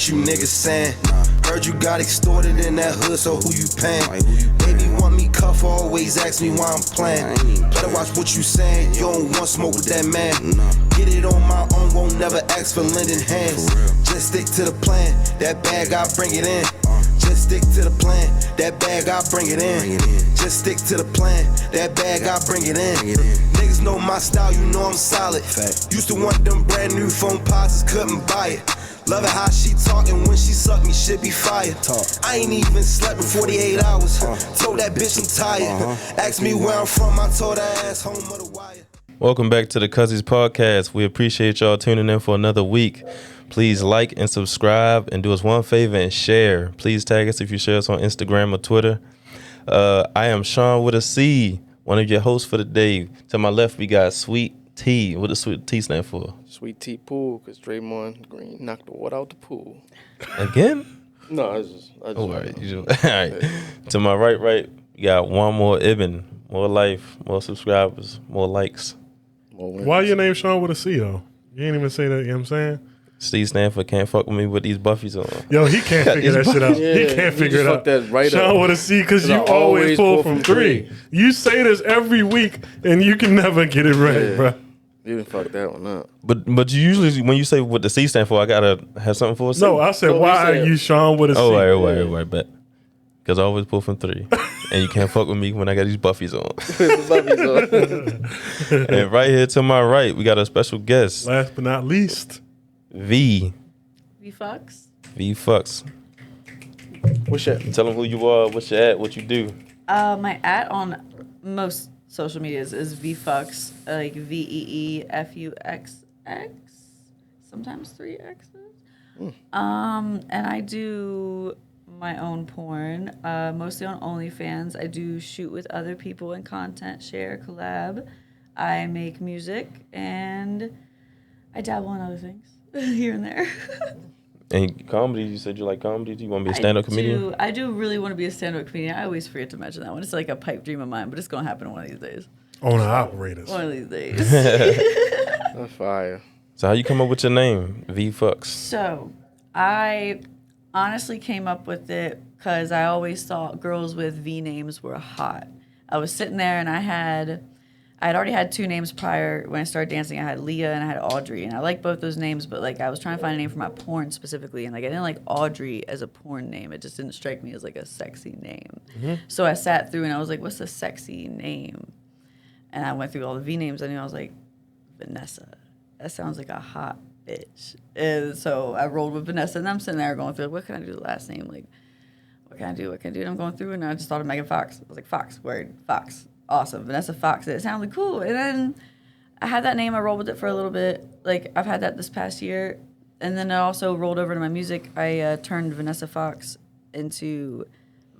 what you niggas saying. Heard you got extorted in that hood, so who you paying? Baby want me cuff, always ask me why I'm playing. Better watch what you saying, you don't want smoke with that man. Get it on my own, won't never ask for lending hands. Just stick to the plan, that bag I bring it in. Just stick to the plan, that bag I bring it in. Just stick to the plan, that bag I bring it in. Niggas know my style, you know I'm solid. Used to want them brand new phone pods, couldn't buy it. Love it how she talkin' when she suck me, shit be fire. I ain't even slept in 48 hours. Told that bitch I'm tired. Asked me where I'm from, I told her ass home of the wire. Welcome back to the Cuzzies podcast. We appreciate y'all tuning in for another week. Please like and subscribe and do us one favor and share. Please tag us if you share us on Instagram or Twitter. I am Sean with a C, one of your hosts for the day. To my left, we got Sweet T. What does Sweet T stand for? Sweet Tea Pool, because Draymond Green knocked the water out the pool. Again? No, I just all right. All right. To my right, we got one more Ibn, more life, more subscribers, more likes. Why your name Sean with a C, though? You ain't even say that, you know what I'm saying? C stand for can't fuck with me with these buffies on. Yo, he can't figure that shit out. Yeah, he can't figure it out. That right Sean up. with a C, because you always pull from three. You say this every week, and you can never get it right, bro. You didn't fuck that one up. But you usually, when you say what the C stand for, I gotta have something for a C. No, I said, why are you Sean with a C? Oh, right, bet. Because I always pull from three. And you can't fuck with me when I got these buffies on. And right here to my right, we got a special guest. Last but not least, Veefuxx. Veefuxx. What's your? Tell them who you are, what's your at, what you do. My at on most social medias is Veefuxx, like VeeFuxx, sometimes 3 X's. And I do my own porn, mostly on OnlyFans. I do shoot with other people and content share, collab. I make music and I dabble in other things here and there. And comedy, you said you like comedy? Do you want to be a stand-up comedian? I do really want to be a stand-up comedian. I always forget to mention that one. It's like a pipe dream of mine, but it's going to happen one of these days. Owner-operators. One of these days. That's fire. So how you come up with your name, Veefuxx? So I honestly came up with it because I always thought girls with V names were hot. I was sitting there and I had already had 2 names prior. When I started dancing, I had Leah and I had Audrey. And I like both those names, but like I was trying to find a name for my porn specifically. And like I didn't like Audrey as a porn name. It just didn't strike me as like a sexy name. Mm-hmm. So I sat through and I was like, what's a sexy name? And I went through all the V names and I was like, Vanessa. That sounds like a hot bitch. And so I rolled with Vanessa and I'm sitting there going through, like, what can I do the last name? Like, what can I do? And I'm going through and I just thought of Megan Fox. I was like, Fox, word, Fox. Awesome. Vanessa Fox. It sounded cool. And then I had that name. I rolled with it for a little bit. Like, I've had that this past year. And then I also rolled over to my music. I turned Vanessa Fox into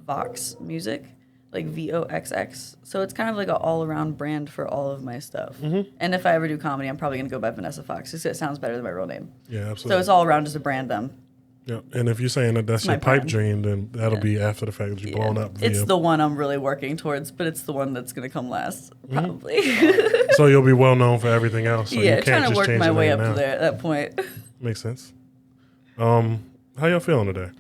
Vox Music, like Voxx. So it's kind of like an all-around brand for all of my stuff. Mm-hmm. And if I ever do comedy, I'm probably going to go by Vanessa Fox because it sounds better than my real name. Yeah, absolutely. So it's all around just to brand them. Yeah, and if you're saying that that's your pipe dream, then that'll be after the fact that you're blown up. It's the one I'm really working towards, but it's the one that's going to come last, probably. So you'll be well known for everything else. So you can't trying to just work change my way up now. to there at that point. Makes sense. How y'all feeling today?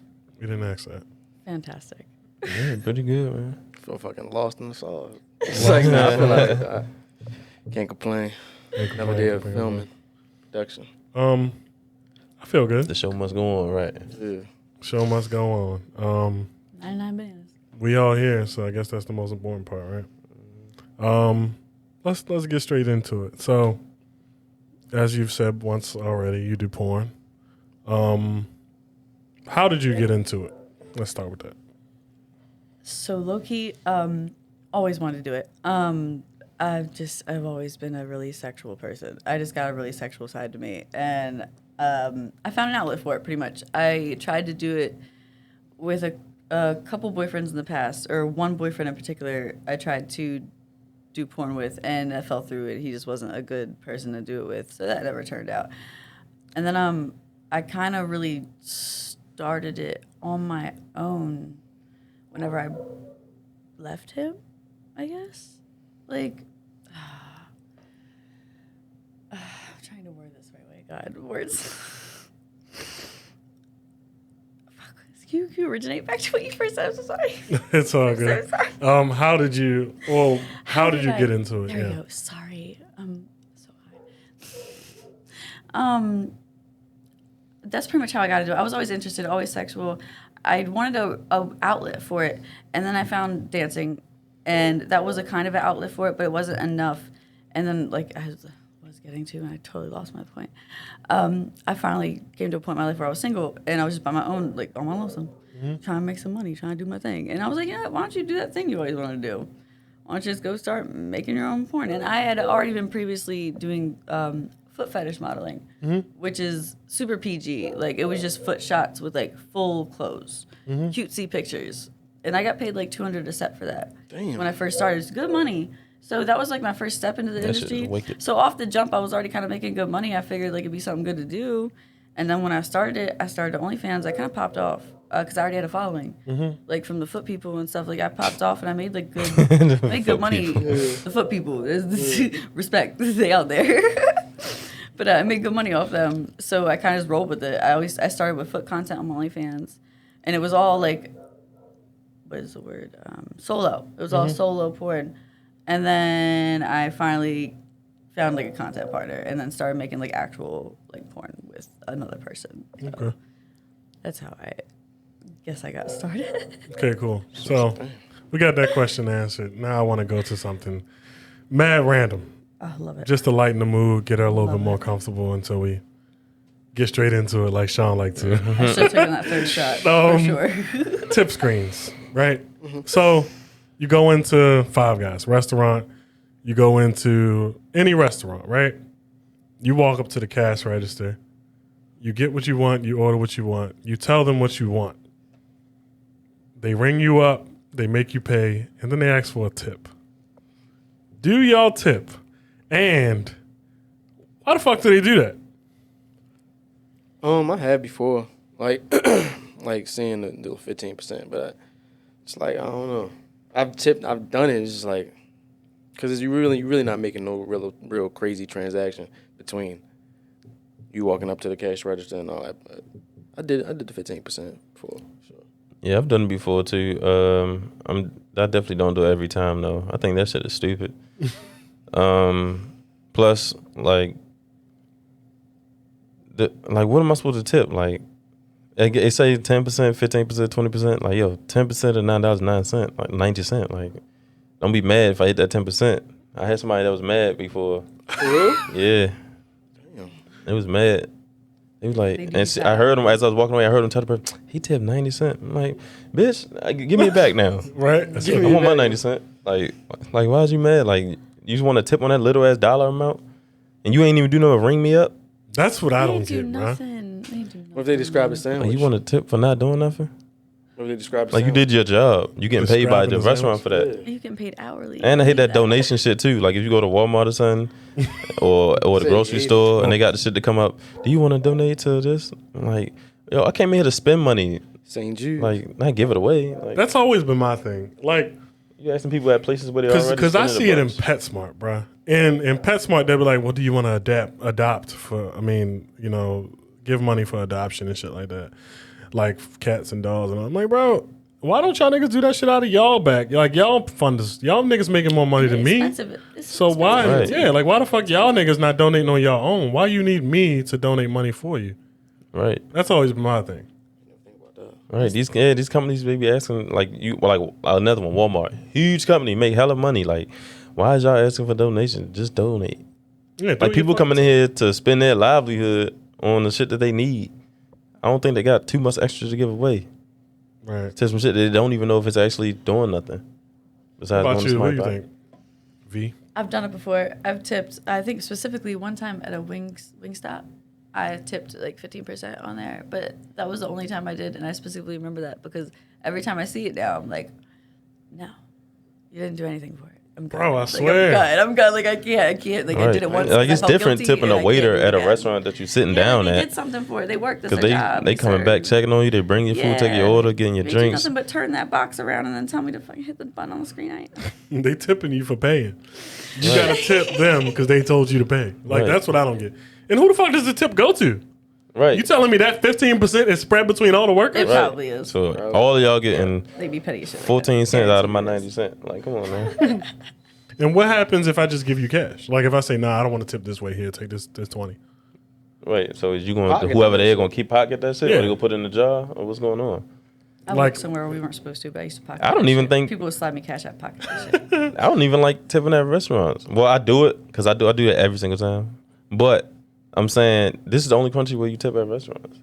We didn't ask that. Fantastic. Yeah, pretty good, man. I feel fucking lost in the sauce. It's like, nah, I feel like I can't complain. Another day of filming, production. I feel good. The show must go on, right? Yeah. Show must go on. 99 bananas. We all here, so I guess that's the most important part, right? Let's get straight into it. So, as you've said once already, you do porn. How did you get into it? Let's start with that. So low-key, always wanted to do it. I've always been a really sexual person. I just got a really sexual side to me. And I found an outlet for it, pretty much. I tried to do it with a couple boyfriends in the past, or one boyfriend in particular I tried to do porn with, and I fell through it. He just wasn't a good person to do it with, so that never turned out. And then I kind of really started it on my own whenever I left him, I guess. Like, I'm trying to word this right way. God, words. Can you originate back to what you first said? I'm so sorry. It's all good. So sorry. How did you get into it? There we go. Sorry. So high. That's pretty much how I got into it. I was always interested, always sexual. I wanted a outlet for it, and then I found dancing, and that was a kind of an outlet for it, but it wasn't enough. And then, like I was getting to, and I totally lost my point. I finally came to a point in my life where I was single, and I was just by my own, like on my lonesome, trying to make some money, trying to do my thing. And I was like, why don't you do that thing you always wanted to do? Why don't you just go start making your own porn? And I had already been previously doing foot fetish modeling, which is super PG. Like, it was just foot shots with like full clothes, cutesy pictures. And I got paid like $200 a set for that. Damn. When I first started. It's good money. So that was like my first step into the That shit is industry. wicked. So off the jump, I was already kind of making good money. I figured like it'd be something good to do. And then when I started OnlyFans. I kind of popped off because I already had a following, like from the foot people and stuff. Like I popped off and I made like good money. The foot people, respect, they out there. But I made good money off them, so I kind of just rolled with it. I started with foot content on OnlyFans, and it was all like, what is the word? Solo. It was all solo porn, and then I finally found like a content partner, and then started making like actual like porn with another person. So Okay. that's how I guess I got started. Okay, cool. So we got that question answered. Now I want to go to something mad random. I love it. Just to lighten the mood, get her a little Love bit more it. comfortable until we get straight into it like Sean liked to. I should have taken that third shot for sure. Tip screens, right? So you go into Five Guys restaurant, you go into any restaurant, right? You walk up to the cash register, you get what you want, you order what you want, you tell them what you want. They ring you up, they make you pay, and then they ask for a tip. Do y'all tip? And why the fuck do they do that? I had before, like, like seeing the do 15%, but it's like I don't know. I've done it. It's just like, because you're really not making no real crazy transaction between you walking up to the cash register and all that. But I did the 15% before, sure. Yeah, I've done it before too. I definitely don't do it every time though. I think that shit is stupid. Plus, like, what am I supposed to tip? Like, it say 10%, 15%, 20%. Like, yo, 10% of $9.09, like 90 cents. Like, don't be mad if I hit that 10%. I had somebody that was mad before. For real? Yeah, Damn. it was mad. He was like, They do and that. I heard him as I was walking away. I heard him tell the person, he tipped 90 cents. I'm like, bitch, give me it back now. Right? I want my 90 cents. Like, why is you mad? Like, you just want to tip on that little ass dollar amount, and you ain't even do no ring me up. That's what I They don't do get, bro. nothing. They do nothing. What if they describe a Like, sandwich? you want to tip for not doing nothing? What if they describe a Like, you sandwich? did your job. You getting paid by the Describing the restaurant for that. Yeah. You getting paid hourly. And I hate that Leave donation shit too. Like if you go to Walmart or something, or the Say grocery it. store, and they got the shit to come up. Do you want to donate to this? I'm like, yo, I came in here to spend money, St. Jude. like not give it away. Like, That's always been my thing. Like, you asking people at places where they already because I spending see a it in bunch. PetSmart, bro. In PetSmart, they'll be like, "Well, do you want to adopt for? I mean, you know, give money for adoption and shit like that, like cats and dogs." And I'm like, bro, why don't y'all niggas do that shit out of y'all back? Like y'all funders, y'all niggas making more money than me. Expensive. It's So why? Right. Yeah, like why the fuck y'all niggas not donating on your own? Why you need me to donate money for you? Right, That's always been my thing. right. These companies they be asking like another one, Walmart, huge company, make hella money. Like, why is y'all asking for donations? Just donate. Yeah, do Like people your coming in here to spend their livelihood on the shit that they need. I don't think they got too much extra to give away. right. To some shit they don't even know if it's actually doing nothing. Besides How about doing you? the What do smart you buy. think? V. I've done it before. I've tipped. I think specifically one time at a Wingstop, I tipped like 15% on there. But that was the only time I did, and I specifically remember that because every time I see it now, I'm like, no, you didn't do anything for it. I'm good. Bro, I Like, swear. I'm good. Like I can't. Like I did it once. Like I it's felt different guilty, tipping and a I can't waiter do it at a again. restaurant that you're sitting Yeah, down they at. get something for it. They work. That's Because their job. they coming back serve. checking on you. They bring your food, take your order, getting your They do drinks. nothing but turn that box around and then tell me to fucking hit the button on the screen. I ain't. They tipping you for paying. You gotta tip them because they told you to pay. Like Right. that's what I don't get. And who the fuck does the tip go to? Right. You telling me that 15% is spread between all the workers? It probably is. So all of y'all getting They be petty shit. 14 cents out of my 90 cents. Like, come on, man. And what happens if I just give you cash? Like if I say, nah, I don't want to tip this way here, take this 20. Right. So is you going Pocket to whoever that they're shit. going to keep pocket that shit? Yeah. Or they going to put it in the jar? Or what's going on? I like- worked somewhere where we weren't supposed to, but I used to pocket. I don't that even shit. think- people would slide me cash out pocket that shit. I don't even like tipping at restaurants. Well, I do it because I do it every single time. But I'm saying this is the only country where you tip at restaurants.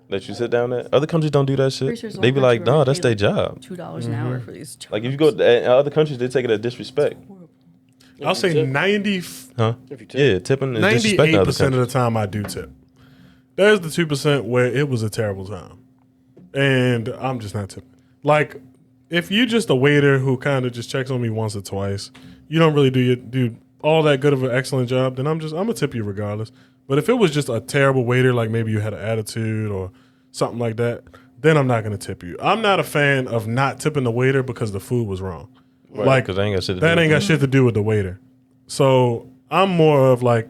That you sit down at. Other countries don't do that Pretty shit. sure it's the They only be like, country where nah, we that's pay, their like, job. $2 an hour for these jobs. Like if you go in other countries, they take it as disrespect. I'll say tip. 90, Huh? If you tip. Yeah, tipping is disrespecting other 98% of countries. the time I do tip. There's the 2% where it was a terrible time. And I'm just not tipping. Like, if you just a waiter who kind of just checks on me once or twice, you don't really do all that good of an excellent job, then I'm gonna tip you regardless. But if it was just a terrible waiter, like maybe you had an attitude or something like that, then I'm not gonna tip you. I'm not a fan of not tipping the waiter because the food was wrong. Right, Like, because they ain't got shit to that do ain't with got shit to do with the waiter. So I'm more of like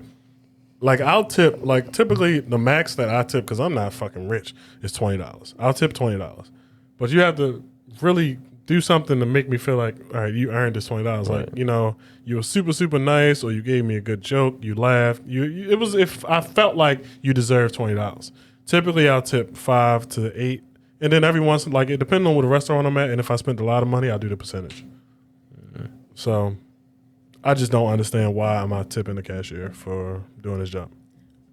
I'll tip, like typically the max that I tip, because I'm not fucking rich, is $20. I'll tip $20. But you have to really do something to make me feel like, all right, you earned this $20. Like, you know, you were super, super nice, or you gave me a good joke, you laughed. It was if I felt like you deserved $20. Typically I'll tip 5 to 8. And then every once, like it depends on what restaurant I'm at, and if I spent a lot of money, I'll do the percentage. So I just don't understand why am I tipping the cashier for doing his job.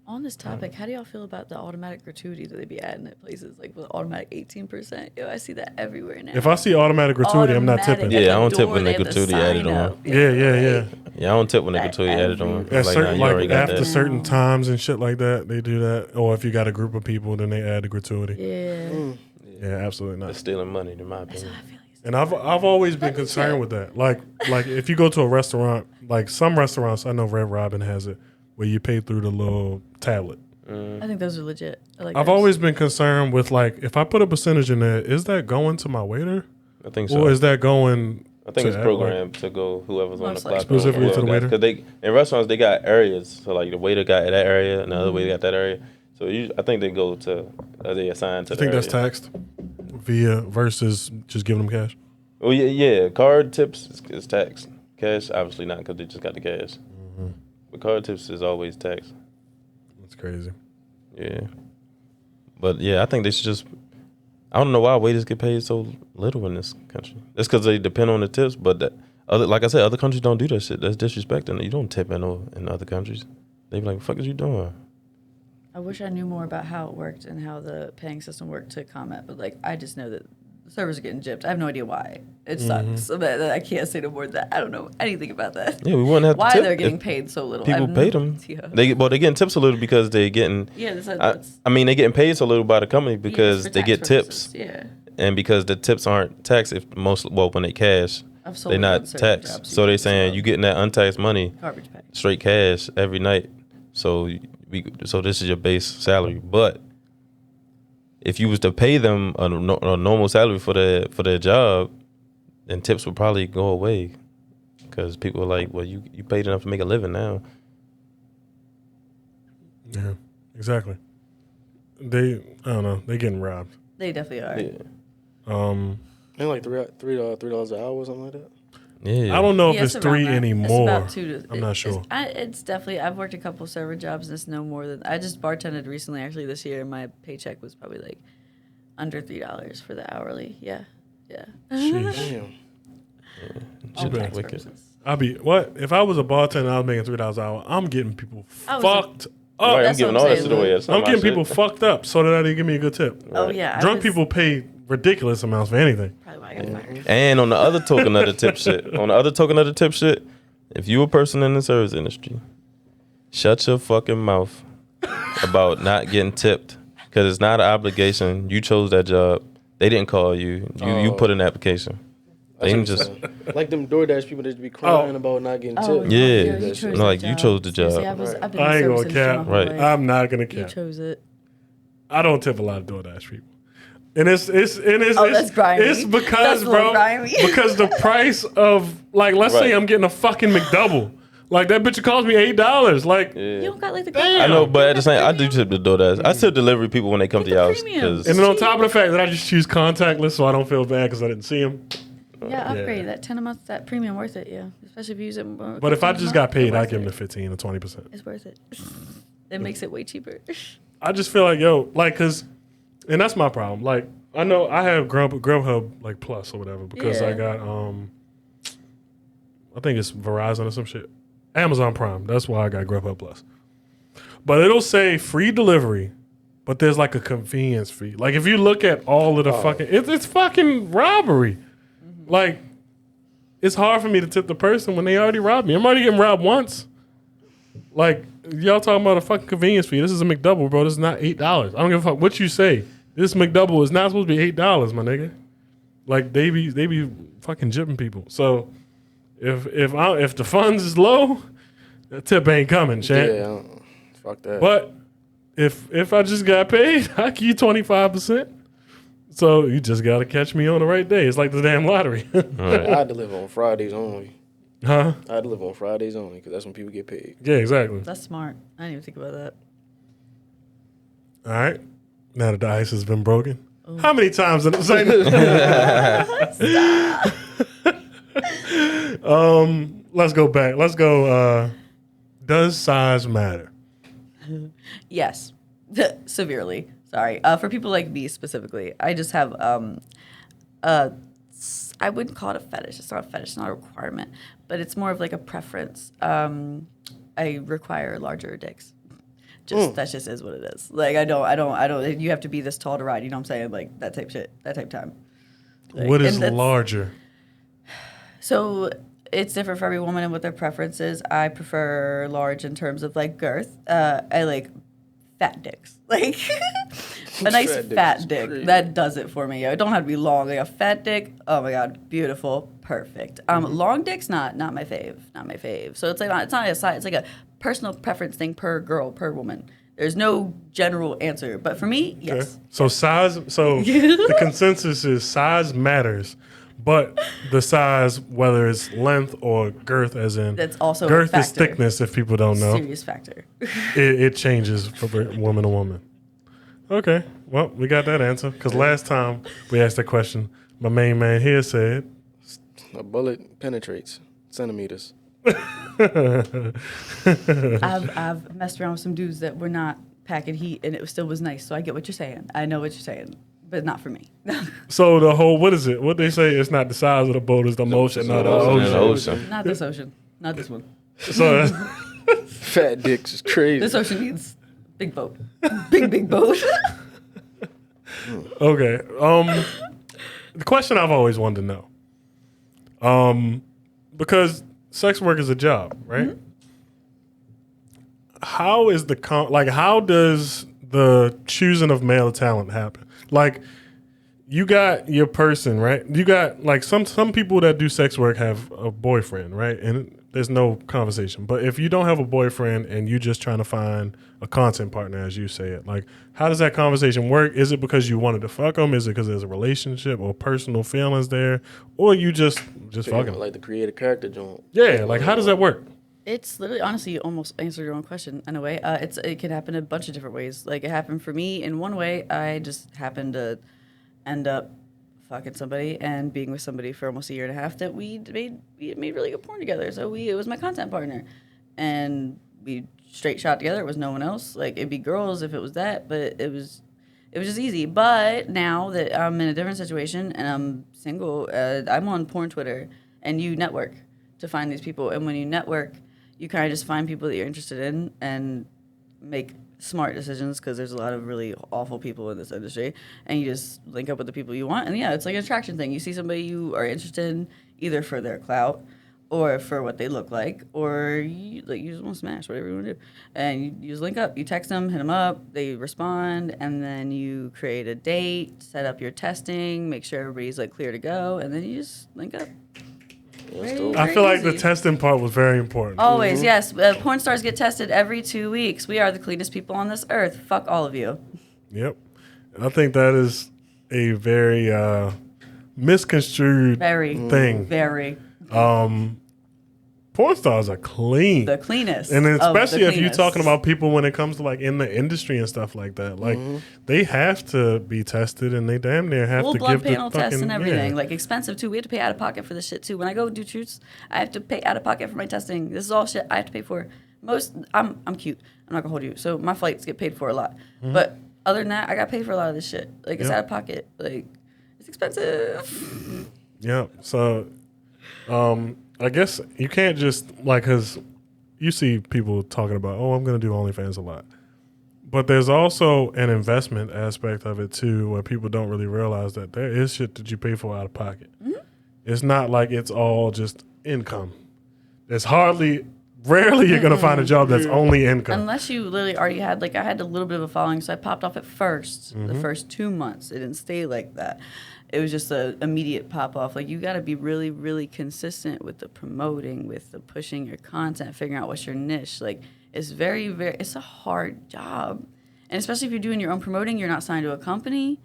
On this topic, how do y'all feel about the automatic gratuity that they be adding at places like with automatic 18%? Yo, I see that everywhere now. If I see automatic gratuity, I'm not tipping. Yeah, At the I don't tip door, when they the have the gratuity sign added on. up. Yeah. Yeah, I don't tip when they That gratuity added on. every- At Like, certain, nah, you already like got after that. certain times and shit like that, they do that. Or if you got a group of people, then they add the gratuity. Yeah. Yeah, absolutely They're not. stealing money, in my That's opinion. how I feel. And I've always been concerned with that. Like if you go to a restaurant, like some restaurants, I know Red Robin has it, where you pay through the little tablet. I think those are legit. I like I've those. always been concerned with like if I put a percentage in there, is that going to my waiter, I think so. or is that going? I think to it's act programmed to go whoever's on the Most clock. likely. Specifically to the waiter? Because they in restaurants they got areas. So like the waiter got that area, and the other waiter got that area. So I think they go to they assign to. I think the that's area. taxed via versus just giving them cash. Oh yeah. Card tips is taxed. Cash obviously not because they just got the cash. But card tips is always taxed. That's crazy. Yeah. But yeah, I think they should just. I don't know why waiters get paid so little in this country. It's because they depend on the tips, but like I said, other countries don't do that shit. That's disrespecting. You don't tip in other countries. They be like, "What the fuck is you doing?" I wish I knew more about how it worked and how the paying system worked to comment, but like I just know that the servers are getting gypped. I have no idea why. It sucks. So that I can't say no more than that. I don't know anything about that. Yeah, we wouldn't have to Why tip they're getting if paid so little. people I have paid no them. idea. They're getting tips a little because they're getting. Yeah, that's I mean, they're getting paid so little by the company because for they tax get purposes. tips, Yeah. and because the tips aren't taxed. When they cash, I've sold they're not on certain taxed. jobs, So they're you saying can you getting that untaxed money, garbage pay. straight cash every night. So so this is your base salary. But if you was to pay them a normal salary for their job, then tips would probably go away because people are like, well, you paid enough to make a living now. Yeah, exactly. I don't know. They getting robbed. They definitely are. Yeah. Ain't like $3 an hour or something like that. Yeah. I don't know Yeah, if it's around 3 that. anymore. It's about 2 to, I'm not sure. It's definitely. I've worked a couple server jobs, and it's no more than. I just bartended recently, actually, this year. And my paycheck was probably like under $3 for the hourly. Yeah. Sheesh. Damn. All been tax wicked. purposes. I'd be what if I was a bartender? I was making $3 an hour. I'm getting people I was fucked up. Right, I'm That's giving what all I'm that saying, shit away. look. That's not I'm my getting shit. people fucked up so that they give me a good tip. Oh yeah. I Drunk was- people pay ridiculous amounts for anything. Probably why I got fired. And on the other token of the tip shit, if you a person in the service industry, shut your fucking mouth about not getting tipped because it's not an obligation. You chose that job. They didn't call you. You put in an application. They didn't just Like them DoorDash people that just be crying about not getting Oh, tipped. Yeah. you chose No, like, that you job. chose the Seriously, job. I've been I in ain't service gonna industry cap. my whole Right. life. I'm not gonna You cap. chose it. I don't tip a lot of DoorDash people. And it's Oh, that's grimy. It's because, That's a little bro, grimy. because the price of like, let's say Right. I'm getting a fucking McDouble. Like that bitch cost me $8. Like, You don't got like the. Damn. I know, but at the same, I do tip the DoorDash. I tip delivery people when they come to your house. premium. 'Cause- and then on top of the fact that I just choose contactless, so I don't feel bad because I didn't see him. Yeah, upgrade that 10 a month. That premium worth it. Yeah, especially if you use it. But if I just got paid, I'd give him the 15 or 20%. It's worth it. It makes it way cheaper. I just feel like, yo, like, cause, and that's my problem. Like, I know I have Grubhub like Plus or whatever because I got, I think it's Verizon or some shit. Amazon Prime. That's why I got Grubhub Plus. But it'll say free delivery, but there's like a convenience fee. Like if you look at all of the fucking, it's fucking robbery. Like, it's hard for me to tip the person when they already robbed me. I'm already getting robbed once. Like, y'all talking about a fucking convenience fee. This is a McDouble, bro. This is not $8. I don't give a fuck what you say. This McDouble is not supposed to be $8, my nigga. Like, they be fucking jipping people. So, if the funds is low, that tip ain't coming, champ. Yeah, fuck that. But if I just got paid, I give you 25%. So you just gotta catch me on the right day. It's like the damn lottery. I had to live on Fridays only. Huh? I had to live on Fridays only because that's when people get paid. Yeah, exactly. That's smart. I didn't even think about that. All right. Now that the ice has been broken. How many times did it say? Let's go back. Let's go. Does size matter? Yes, severely. Sorry. For people like me specifically, I just have I wouldn't call it a fetish. It's not a fetish. It's not a requirement, but it's more of like a preference. I require larger dicks. That just is what it is. Like I don't. You have to be this tall to ride. You know what I'm saying? Like that type shit. That type time. Like, What is larger? So it's different for every woman and what their preference is. I prefer large in terms of like girth. I like fat dicks. Like a nice fat dick. That does it for me. It don't have to be long. Like a fat dick, oh my god, beautiful, perfect. Long dick's not my fave. Not my fave. So it's like it's not a size, it's like a personal preference thing per girl, per woman. There's no general answer. But for me, yes. Okay. So size the consensus is size matters. But the size, whether it's length or girth, as in That's also a girth is factor. thickness. If people don't know, Serious factor. it changes from woman to woman. Okay, well we got that answer because last time we asked that question, my main man here said A bullet penetrates centimeters. I've messed around with some dudes that were not packing heat and it still was nice. So I get what you're saying. I know what you're saying, but not for me. so. The whole what is it? What they say? It's not the size of the boat; it's the motion, not the ocean. Not this ocean. Not this one. So Fat dicks is crazy. This ocean needs big boat. Big boat. okay. The question I've always wanted to know, because sex work is a job, right? Mm-hmm. How is how does the choosing of male talent happen? Like, you got your person, right? You got like some people that do sex work have a boyfriend, right? And there's no conversation. But if you don't have a boyfriend and you're just trying to find a content partner, as you say it, like, how does that conversation work? Is it because you wanted to fuck them? Is it because there's a relationship or personal feelings there? Or you just fucking like the creative character joint. Yeah, like how does that work? It's literally, honestly, you almost answered your own question in a way. It can happen a bunch of different ways. Like, it happened for me in one way. I just happened to end up fucking somebody and being with somebody for almost a year and a half that we made really good porn together. So it was my content partner. And we straight shot together. It was no one else. Like, it'd be girls if it was that, but it was just easy. But now that I'm in a different situation and I'm single, I'm on porn Twitter, and you network to find these people. And when you network, you kind of just find people that you're interested in and make smart decisions, because there's a lot of really awful people in this industry, and you just link up with the people you want. And yeah, it's like an attraction thing. You see somebody you are interested in either for their clout or for what they look like, or you just want to smash, whatever you want to do. And you just link up. You text them, hit them up, they respond, and then you create a date, set up your testing, make sure everybody's like clear to go, and then you just link up. I feel like the testing part was very important. Always, yes. Porn stars get tested every 2 weeks. We are the cleanest people on this earth. Fuck all of you. Yep. And I think that is a very misconstrued thing. Very. Porn porn stars are clean. The cleanest. And then of the especially if you're cleanest. talking about people when it comes to like in the industry and stuff like that, like they have to be tested and they damn near have full to blood give panel the fucking, tests and everything. yeah. Like expensive too. We have to pay out of pocket for this shit too. When I go do shoots, I have to pay out of pocket for my testing. This is all shit I have to pay for. I'm cute. I'm not gonna hold you. So my flights get paid for a lot. But other than that, I got paid for a lot of this shit. Like it's Yeah. out of pocket. Like it's expensive. Yeah. So, I guess you can't just like, cause you see people talking about, oh, I'm going to do OnlyFans a lot, but there's also an investment aspect of it too, where people don't really realize that there is shit that you pay for out of pocket. It's not like it's all just income. There's rarely you're going to find a job that's only income. Unless you literally already had, like, I had a little bit of a following, so I popped off at first. The first 2 months, it didn't stay like that. It was just an immediate pop off. Like, you got to be really, really consistent with the promoting, with the pushing your content, figuring out what's your niche. Like, it's very, very, it's a hard job. And especially if you're doing your own promoting, you're not signed to a company.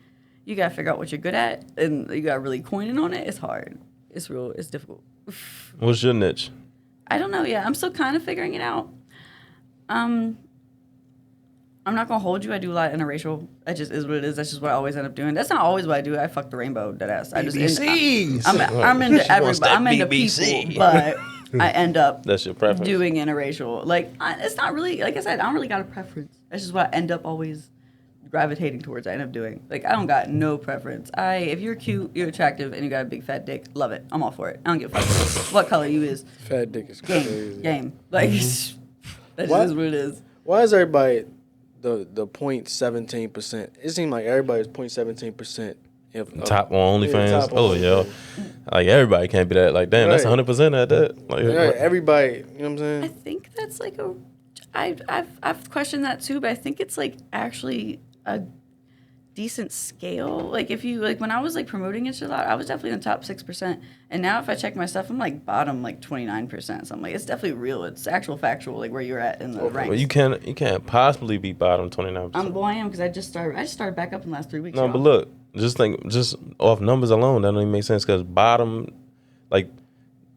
You got to figure out what you're good at, and you got to really coin in on it. It's hard. It's difficult. What's your niche? I don't know yet. I'm still kind of figuring it out. I'm not gonna hold you. I do a lot of interracial. That just is what it is. That's just what I always end up doing. That's not always what I do. I fuck the rainbow, deadass. I just I'm into everybody. I'm into people, but I end up That's your preference. doing interracial. Like it's not really, like I said, I don't really got a preference. That's just what I end up always gravitating towards. I end up doing. Like I don't got no preference. If you're cute, you're attractive, and you got a big fat dick, love it. I'm all for it. I don't give a fuck what color you is. Fat dick is crazy. Game. Like that just is what it is. Why is everybody the 0.17%? It seems like everybody's 0.17%. Top on OnlyFans. top on Oh yeah, like everybody can't be that. Like damn, that's Right. 100% at that. Like Everybody, you know what I'm I saying? think that's like I've questioned that too, but I think it's like actually a decent scale. Like if you like when I was like promoting it a lot, I was definitely in the top 6%, and now if I check my stuff, I'm like bottom like 29%. So I'm like it's definitely real. It's actual factual like where you're at in the ranks. well, you can't possibly be bottom 29%. Well, I am because I just started back up in the last 3 weeks. No, y'all. but look, just off numbers alone, that don't even make sense because bottom, like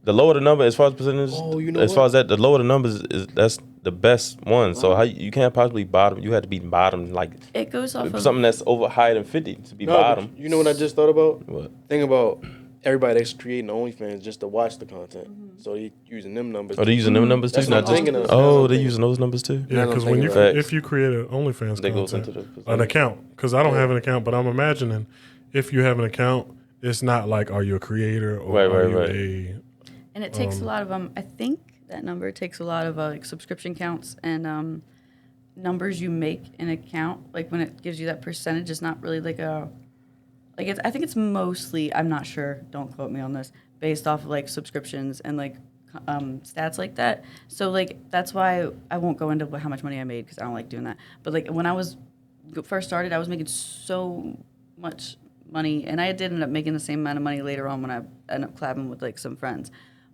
the lower the number as far as percentage, You know as far what? as that, the lower the numbers that's the best one. So how you can't possibly bottom? You had to be bottom like It goes off of something that's over higher than 50 to be No, but bottom. you know what I just thought about? What? Think about everybody that's creating OnlyFans just to watch the content. So they using them numbers. Are they using them numbers too? That's what Not I'm just thinking of. oh, they using those numbers too. Yeah, Now because I'm when you thinking about it. if you create an OnlyFans That goes content, into the an account, because I don't have an account, but I'm imagining if you have an account, it's not like are you a creator or are you Right. a And it takes a lot of I think that number takes a lot of like subscription counts and numbers you make in account. Like when it gives you that percentage, it's not really like a like it's. I think it's mostly. I'm not sure. Don't quote me on this. Based off of like subscriptions and like stats like that. So like that's why I won't go into how much money I made because I don't like doing that. But like when I was first started, I was making so much money, and I did end up making the same amount of money later on when I ended up collabing with like some friends.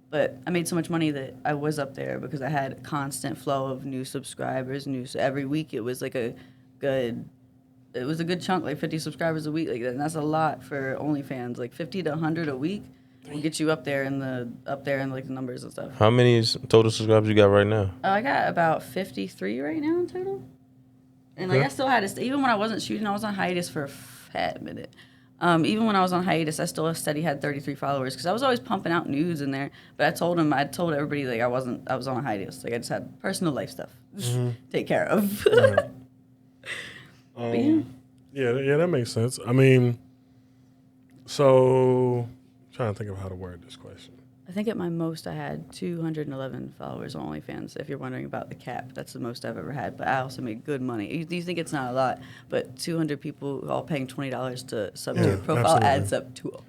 But I made so much money that I was up there because I had a constant flow of new subscribers. So every week it was like a good chunk, like 50 subscribers a week. Like and that's a lot for OnlyFans. Like 50 to 100 a week will get you up there in like the numbers and stuff. How many total subscribers you got right now? I got about 53 right now in total. And like I still had to even when I wasn't shooting, I was on hiatus for a fat minute. Even when I was on hiatus, I still steady had 33 followers because I was always pumping out nudes in there. But I told everybody like I was on a hiatus. Like I just had personal life stuff to take care of. But yeah, that makes sense. I mean, so I'm trying to think of how to word this question. I think at my most I had 211 followers on OnlyFans. If you're wondering about the cap, that's the most I've ever had. But I also made good money. You think it's not a lot, but 200 people all paying $20 to sub to your profile absolutely. adds up to a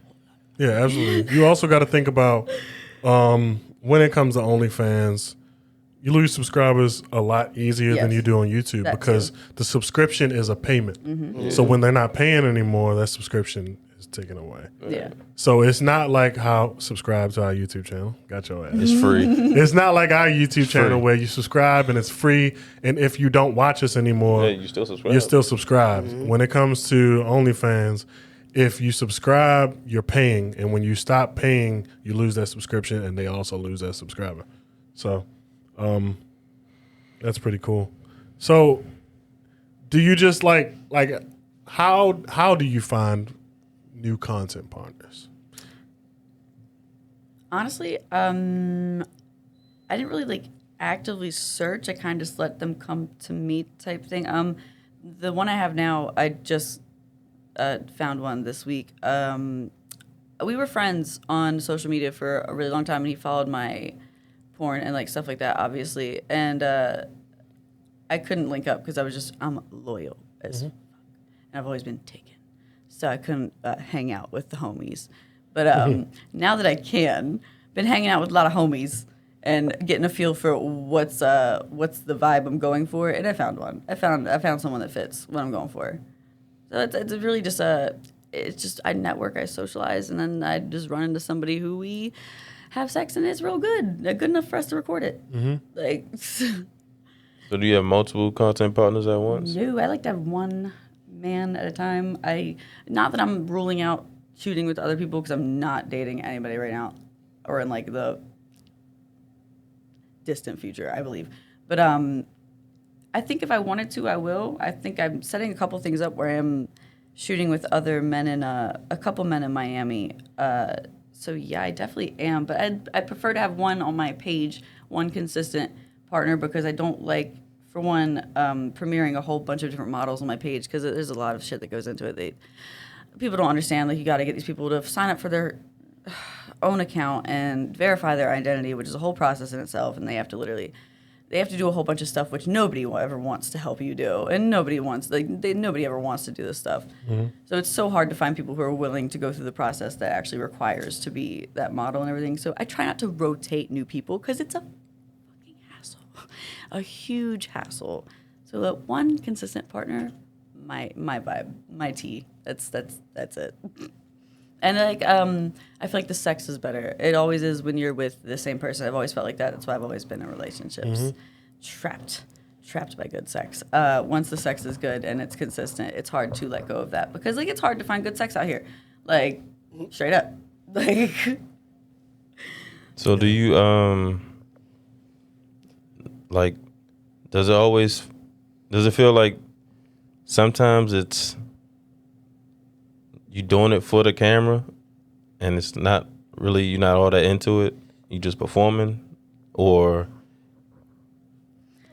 Yeah, absolutely. You also got to think about when it comes to OnlyFans, you lose subscribers a lot easier than Yes. you do on YouTube That because too. the subscription is a payment. So when they're not paying anymore, that subscription is taken away. yeah. So it's not like how subscribe to our YouTube channel. Got your ass. It's free. It's not like our YouTube channel free. where you subscribe and it's free. And if you don't watch us anymore, Yeah, you still subscribe. you're still subscribed. When it comes to OnlyFans, if you subscribe, you're paying. And when you stop paying, you lose that subscription and they also lose that subscriber. So, that's pretty cool. So, do you just like how do you find new content partners? Honestly, I didn't really like actively search. I kind of just let them come to me type thing. The one I have now, I just found one this week. We were friends on social media for a really long time, and he followed my porn and like stuff like that, obviously. And I couldn't link up because I'm loyal as fuck, and I've always been taken, so I couldn't hang out with the homies. But now that I can, been hanging out with a lot of homies and getting a feel for what's the vibe I'm going for, and I found one. I found someone that fits what I'm going for. So it's really just it's just I network, I socialize, and then I just run into somebody who we have sex, and it's real good. They're good enough for us to record it. Like. So do you have multiple content partners at once? No, I like to have one man at a time. Not that I'm ruling out shooting with other people, because I'm not dating anybody right now, or in like the distant future, I believe. But I think if I wanted to, I will. I think I'm setting a couple things up where I'm shooting with other men in a couple men in Miami. So yeah, I definitely am. But I prefer to have one on my page, one consistent partner, because I don't like, for one, premiering a whole bunch of different models on my page, because there's a lot of shit that goes into it. People don't understand, like, you got to get these people to sign up for their own account and verify their identity, which is a whole process in itself, and they have to do a whole bunch of stuff which nobody ever wants to help you do, and nobody ever wants to do this stuff. So it's so hard to find people who are willing to go through the process that actually requires to be that model and everything. So I try not to rotate new people, because it's a fucking hassle, a huge hassle. So one consistent partner, my vibe, my tea. That's it. And like I feel like the sex is better. It always is when you're with the same person. I've always felt like that. That's why I've always been in relationships. Trapped by good sex. Once the sex is good and it's consistent, it's hard to let go of that, because like it's hard to find good sex out here. Like straight up. Like. So do you like? Does it feel like sometimes it's you doing it for the camera, and it's not really, you're not all that into it, you just performing, or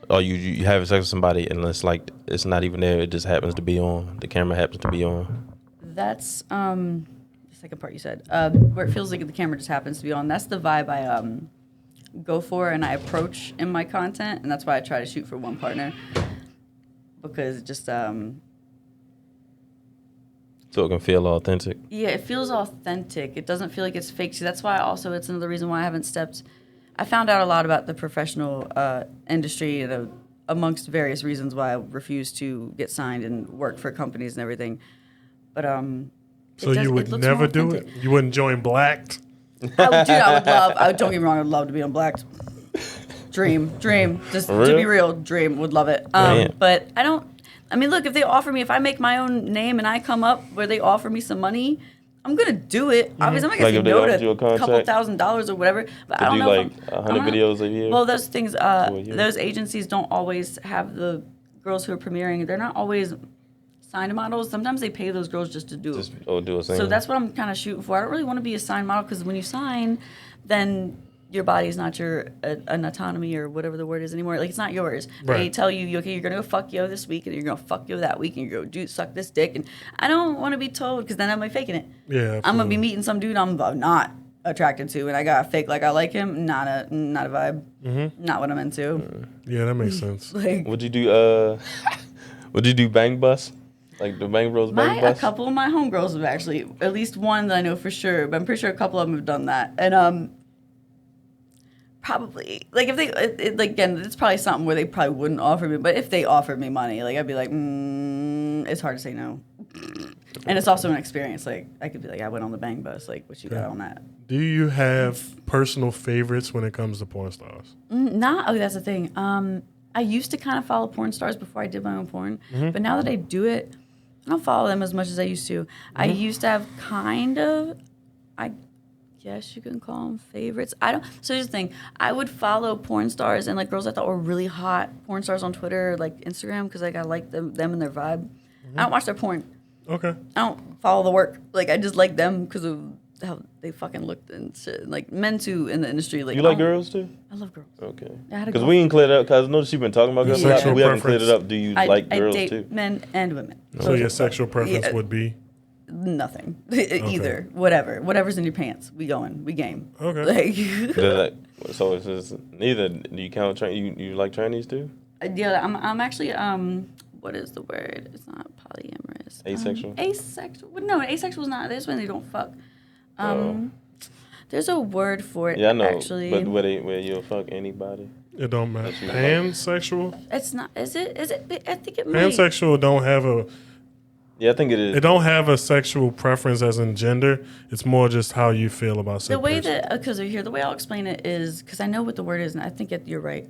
you having sex with somebody and it's like it's not even there, it just happens to be on, the camera happens to be on? That's the second part you said, where it feels like the camera just happens to be on. That's the vibe I go for and I approach in my content, and that's why I try to shoot for one partner, because it just so it can feel authentic. Yeah, it feels authentic. It doesn't feel like it's fake. So that's why also it's another reason why I haven't stepped. I found out a lot about the professional industry, and amongst various reasons why I refuse to get signed and work for companies and everything. But so you would never do it? You wouldn't join Blacked? I would love. Don't get me wrong. I'd love to be on Blacked. Dream. Just to be real, dream. Would love it. But I don't. I mean, look, if they offer me, if I make my own name and I come up where they offer me some money, I'm gonna do it. Obviously, I'm not gonna say no to a couple $1,000s or whatever. But I don't know. Like 100 videos a year. Well, those things, those agencies don't always have the girls who are premiering. They're not always signed models. Sometimes they pay those girls just to do it. Do a thing. So that's what I'm kind of shooting for. I don't really want to be a signed model, because when you sign, then your body's not your an autonomy or whatever the word is anymore. Like, it's not yours. Right. They tell you, okay, you're gonna go fuck yo this week, and you're gonna fuck yo that week, and you're gonna suck this dick. And I don't want to be told, because then I'm like faking it. Yeah, absolutely. I'm gonna be meeting some dude I'm not attracted to, and I gotta fake like I like him. Not a vibe. Not what I'm into. Yeah, that makes sense. Like, Would you do bang bus? Like the Bang Bros bang bus? A couple of my homegirls have actually, at least one that I know for sure, but I'm pretty sure a couple of them have done that. And probably, like, if they, like, again, it's probably something where they probably wouldn't offer me, but if they offered me money, like, I'd be like, it's hard to say no. And it's also an experience. Like, I could be like, I went on the Bang Bus. Like, what you got on that? Do you have personal favorites when it comes to porn stars? That's the thing. I used to kind of follow porn stars before I did my own porn, but now that I do it, I don't follow them as much as I used to. I used to have I guess you can call them favorites. I don't. So here's the thing: I would follow porn stars and like girls I thought were really hot porn stars on Twitter, or, like Instagram, because like I like them and their vibe. I don't watch their porn. Okay. I don't follow the work. Like I just like them because of how they fucking looked and shit. Like men too in the industry. Like You like girls too? I love girls. Okay. I had a Because we ain't cleared it up. Because I know she's been talking about girls a lot, Sexual but we haven't cleared preference. it up. Do you like girls I date too? men and women. So your sexual preference Yeah. would be? Nothing. Either. Whatever's in your pants. We going. We game. Okay. Like, So it's just neither. Do you count you like trannies too? yeah, I'm actually what is the word? It's not polyamorous. Asexual? Asexual. Well, no, asexual is not. That's when they don't fuck. There's a word for it. Yeah, I know. Actually, But where you'll fuck anybody? It don't matter. Pansexual? it's not. Is it? I think it might. Pansexual don't have a. Yeah, I think it is. It don't have a sexual preference as in gender. It's more just how you feel about The said way person. that, because here, the way I'll explain it is, because I know what the word is, and I think you're right.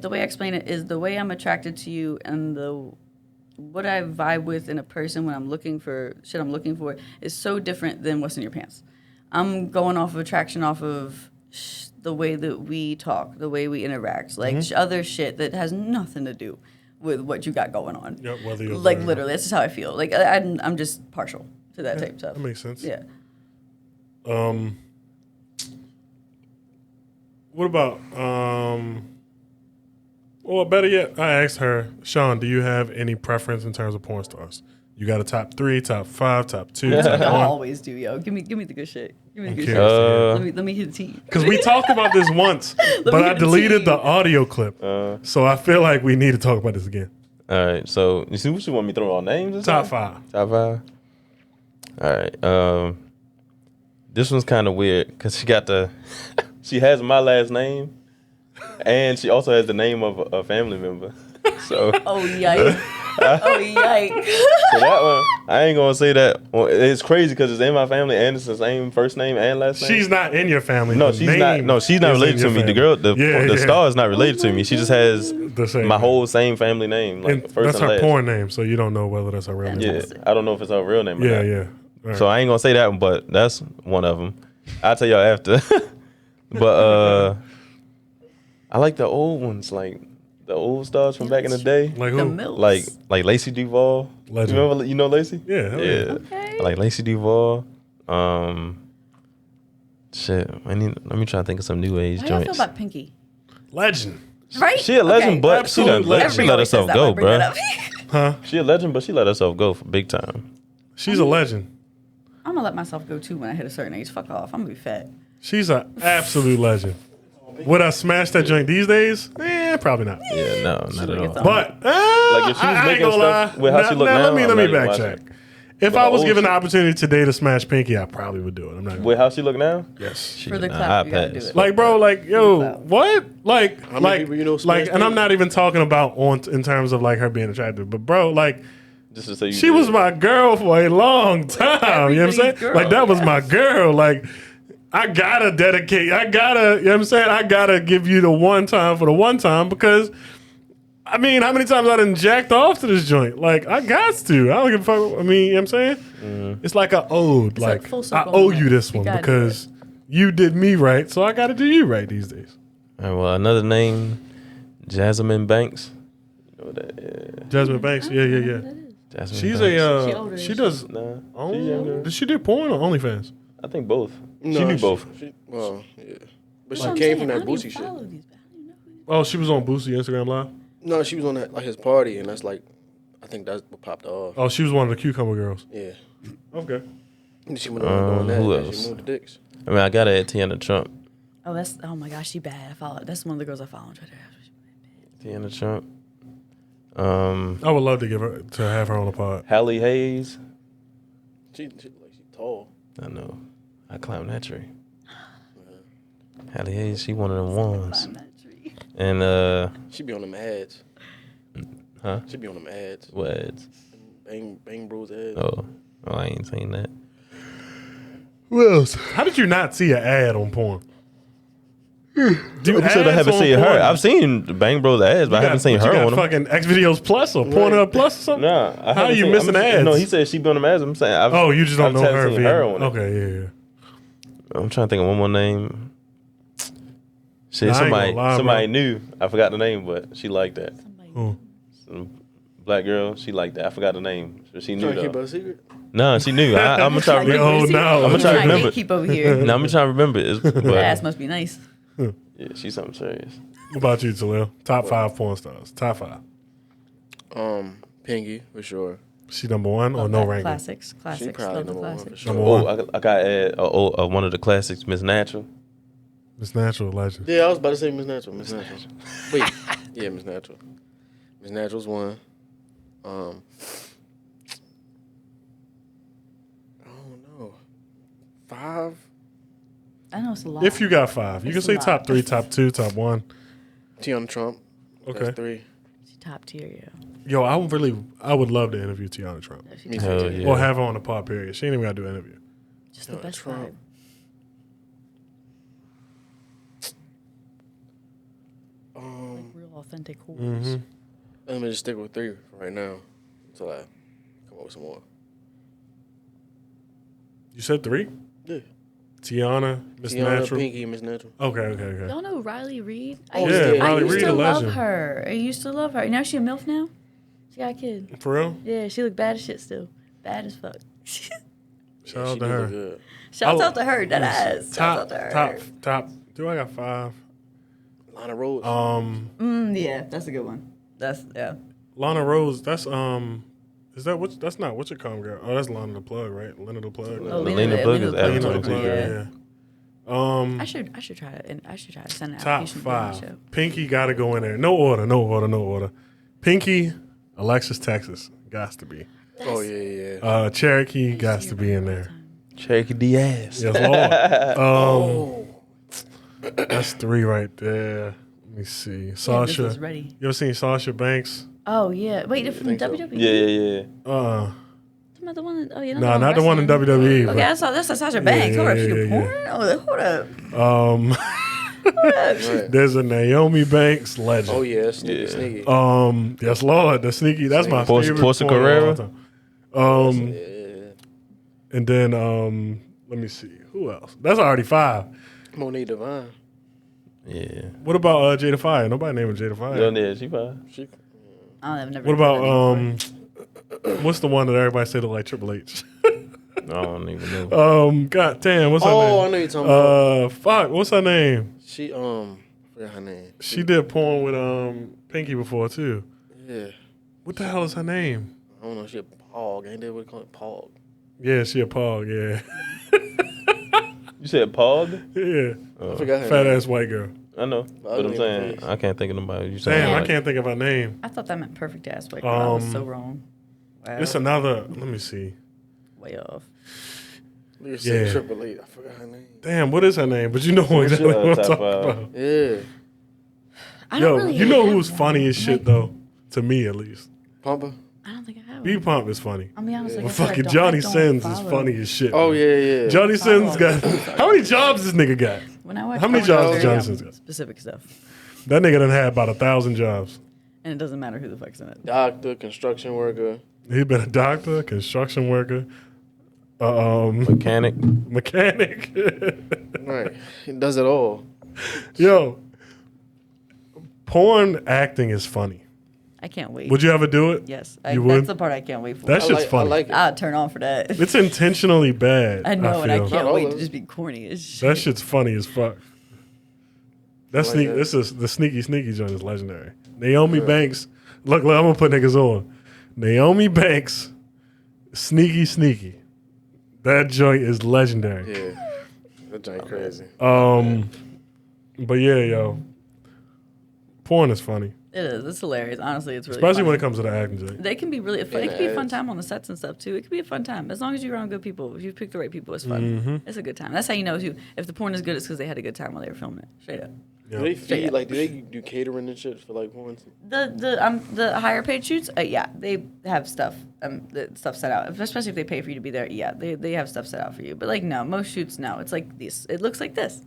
The way I explain it is the way I'm attracted to you and what I vibe with in a person when I'm looking for shit I'm looking for is so different than what's in your pants. I'm going off of attraction off of the way that we talk, the way we interact, like other shit that has nothing to do with what you got going on. Yep, whether you're like there. literally, that's just how I feel. Like I'm just partial to that type of stuff. That makes sense. Yeah. What about well, better yet, I asked her, Sean, do you have any preference in terms of porn stars? You got a top 3, top 5, top 2, top Y'all 1? always do, yo. Give me the good shit. Give me the good curious to shit. Let me hit the tea. Because we talked about this once, but me I get the deleted tea. the audio clip. So I feel like we need to talk about this again. All right. So you see what you want me to throw all names? Or Top something? 5. Top 5. All right. This one's kind of weird because she has my last name, and she also has the name of a family member. So, Oh yikes! Oh yikes! so that one, I ain't gonna say that. Well, it's crazy because it's in my family and it's the same first name and last name. She's not in your family. No, The she's not. name No, she's not is in related to your me. The family. girl, the star is not related to me. She just has The same my name. whole same family name, like And first that's and her last. porn name, so you don't know whether that's her real name. Yeah, I don't know if it's her real name or Yeah, not. yeah. All right. So I ain't gonna say that one, but that's one of them. I'll tell y'all after. But I like the old ones, like the old stars from back in the day. Like The who? milk. Like Lacey Duval. Legend. You remember? You know Lacey? Yeah, hell yeah. Okay. I like Lacey Duval. Shit. Let me try to think of some new age How do you feel joints. about Pinky? Legend. Right? She a legend, Okay. but Absolute legend. she let herself go, bro. Huh? She a legend, but she let herself go for big time. She's a legend. I'm gonna let myself go too when I hit a certain age. Fuck off. I'm gonna be fat. She's an absolute legend. Would I smash that joint these days? Probably not. Yeah, no, not at all. But Like, if she was I ain't making gonna lie. stuff with how she look Let now, me I'm let me not even backtrack. watching. If But I the was old given the shit- opportunity today to smash Pinky, I probably would do it. I'm not. With how she look now? Yes. For the Nah, clap, I you gotta pass. do it. Like, bro, like, yo, Wow. what? Like, many like, people you know like, smash and I'm Pinky? not even talking about in terms of like her being attractive, but bro, like, Just to say you she did. was my girl for a long time. You know what I'm saying? Everybody's girl, Like, that was yes. my girl. Like, I gotta dedicate. I gotta, you know what I'm saying? I gotta give you the one time for the one time because, I mean, how many times I done jacked off to this joint? Like, I got to. I don't give a fuck. I mean, you know what I'm saying? It's like I owed. like Like, full I circle owe moment. you this You one gotta do because you did me right, so I gotta do you right these days. All right, well, another name, Jasmine Banks. You know what that is? Jasmine Banks, yeah. Jasmine She's Banks. She a, older she than does, Nah, oh, she younger. does she do porn or OnlyFans? I think both. she No, do both. Well, yeah. But she That's what I'm came saying. from I that don't Boosie even shit. follow these, but I don't even know who these- Oh, she was on Boosie Instagram Live? No, she was on that like his party, and that's like, I think that's what popped her off. Oh, she was one of the Cucumber girls. Yeah. Okay. And she went on doing that. who and else? She moved the dicks. I mean, I got it at Tiana Trump. Oh my gosh, she bad. I follow. That's one of the girls I follow on Twitter. Tiana Trump. I would love to have her on the pod. Hallie Hayes. She tall. I know. I climbed that tree. Hallie Hayes, she one of them ones. Climb that tree. And She be on them ads. Huh? She be on them ads. what ads? Bang Bros ads. Oh, I ain't seen that. Who else? How did you not see an ad on porn? Do Who said I ads haven't on seen her? porn? I've seen Bang Bros ads, but I haven't seen But her you got on them. fucking Xvideos Plus or Pornhub Plus or something? Nah, I How haven't you seen- missing I'm- ads? No, he said she be on them ads. I'm saying. Oh, you just don't know haven't her. seen via- her on it. Okay, I'm trying to think of one more name. Shit, Nah, I ain't gonna lie, somebody bro. knew. I forgot the name, but she liked that. Who? Some black girl, she liked that. I forgot the name. So she knew Trying to keep though. it a secret. No, she knew. I'm gonna try to remember. Oh, no. I'm gonna try to remember. Keep over here. No, I'm gonna try to remember. That But ass must be nice. yeah, she's something serious. What about you, Talil? Top 5 porn stars. Top 5. Pinky for sure. She number 1 or Love no that. ranking? Classics. She Classics. probably Love the number one classics. for sure. Number Oh, one. I got to add one of the classics, Miss Natural. Miss Natural Legend. Yeah, I was about to say Miss Natural. Miss Natural. Wait, yeah, Miss Natural. Miss Natural's one. I don't know. 5. I know it's a lot. If you got 5, you can It's a say lot. top 3, top 2, top 1. Tiana Trump. Okay. That's 3. She's top tier, yeah. Yo, I would love to interview Tiana Trump. Me Hell too. yeah. Or have her on the pod, period. She ain't even got to do an interview. Just the Tiana best Trump. vibe. Like real authentic whores. Mm-hmm. Let me just stick with 3 for right now until I come up with some more. You said 3? Yeah. Tiana, Miss Tiana, Natural. Pinky, and Miss Natural. Okay. Y'all know Riley Reid? Oh, Yeah, yeah. Riley I used Reid, to a love legend. her. I used to love her. Now she a MILF now? She got a kid. For real? Yeah, she look bad as shit still. Bad as fuck. Shout She out to do her. look good. Shouts I- out to her, that ass. Shouts out to her. Top. Do I got 5? Lana Rose. Yeah, that's a good one. Yeah. Lana Rose. That's Is that what? That's not what you call girl. Oh, that's Lana the Plug, right? Lena the Plug. Oh, Lena Plug is Lena Lena Avatar the too. Plug. Yeah. Yeah. I should try it, and I should try to send an Top application to be on the 5. show. Pinky got to go in there. No order. Pinky, Alexis, Texas, got to be. Oh yeah. Cherokee got to be in there. Cherokee Diaz. Yes, Lord. Oh. That's 3 right there. Let me see. Yeah, this Sasha. was ready. You ever seen Sasha Banks? Oh yeah. Wait, from think so. WWE? Yeah. Not the one. Oh yeah. Nah, not the one in wrestling. WWE. Okay, that's Sasha Banks. Hold up, she yeah. porn? Oh, hold up. Right. There's a Naomi Banks legend. Oh yeah, sneaky, sneaky. Yes, Lord, the sneaky. That's my favorite. Portia porn of all Carrera? time. Yeah. And then let me see who else. That's already 5. Monique Devine. Yeah. What about Jada Fire? Nobody named Jada Fire. Yeah, she fine. She. I've never. What heard that about name before. what's the one that everybody said look like Triple H? I don't even know. God damn, what's her Oh, I name? know you're talking about. Fuck, what's her name? She forgot her name. She did porn with Pinky before too. Yeah. What the hell is her name? I don't know. She a Pog. Ain't that what they call it? Pog. Yeah, she a Pog. Yeah, You said Pog? yeah. I forgot her Fat name. ass white girl. I know. I But I'm don't saying, even I can't think of nobody. You saying Damn, like, I can't think of her name. I thought that meant perfect ass. Like, I was so wrong. Wow. It's another. Let me see. Way off. You said Yeah. Triple H. I forgot her name. Damn, what is her name? But you know exactly your, what I'm top talking 5? about. Yeah. I Yo, don't really you know have who's one. funny as shit though? To me, at least. Pumper. I don't think I have. B one. Pump is funny. I'll be honest. Like But I said, I fucking don't- Johnny I don't Sins is follow. funny as shit. Oh man. yeah. Johnny Sins got how many jobs this nigga got? When I watch How many porn, jobs it's does very Johnny Sins got? specific stuff, That nigga done had about 1,000 jobs. and it doesn't matter who the fuck's in it. Doctor, construction worker. He's been a doctor, construction worker, Mechanic. mechanic. Right. He does it all. Yo, porn acting is funny. I can't wait. Would you ever do it? Yes, You that's would? the part I can't wait for. That shit's I funny. like it. I'll turn on for that. It's intentionally bad. I know, and I feel. can't Not wait all to of just be corny as shit. That shit's funny as fuck. That's I like that. This is the sneaky joint is legendary. Naomi Banks. Look, I'm gonna put niggas on. Naomi Banks, sneaky. That joint is legendary. Yeah. That joint crazy. But yeah, yo, porn is funny, It is. It's hilarious. Honestly, it's really especially funny. when it comes to the acting joint. They can be really fun. It Yeah, can be a fun it's- time on the sets and stuff too. It can be a fun time as long as you're around good people. If you pick the right people, it's fun. Mm-hmm. It's a good time. That's how you know if the porn is good. It's because they had a good time while they were filming it. Straight up. Yeah. Do they Straight feed up. like? Do they do catering and shit for like porn? The higher paid shoots, yeah, they have stuff the stuff set out. Especially if they pay for you to be there, yeah, they have stuff set out for you. But like no, most shoots no. It's like this. It looks like this.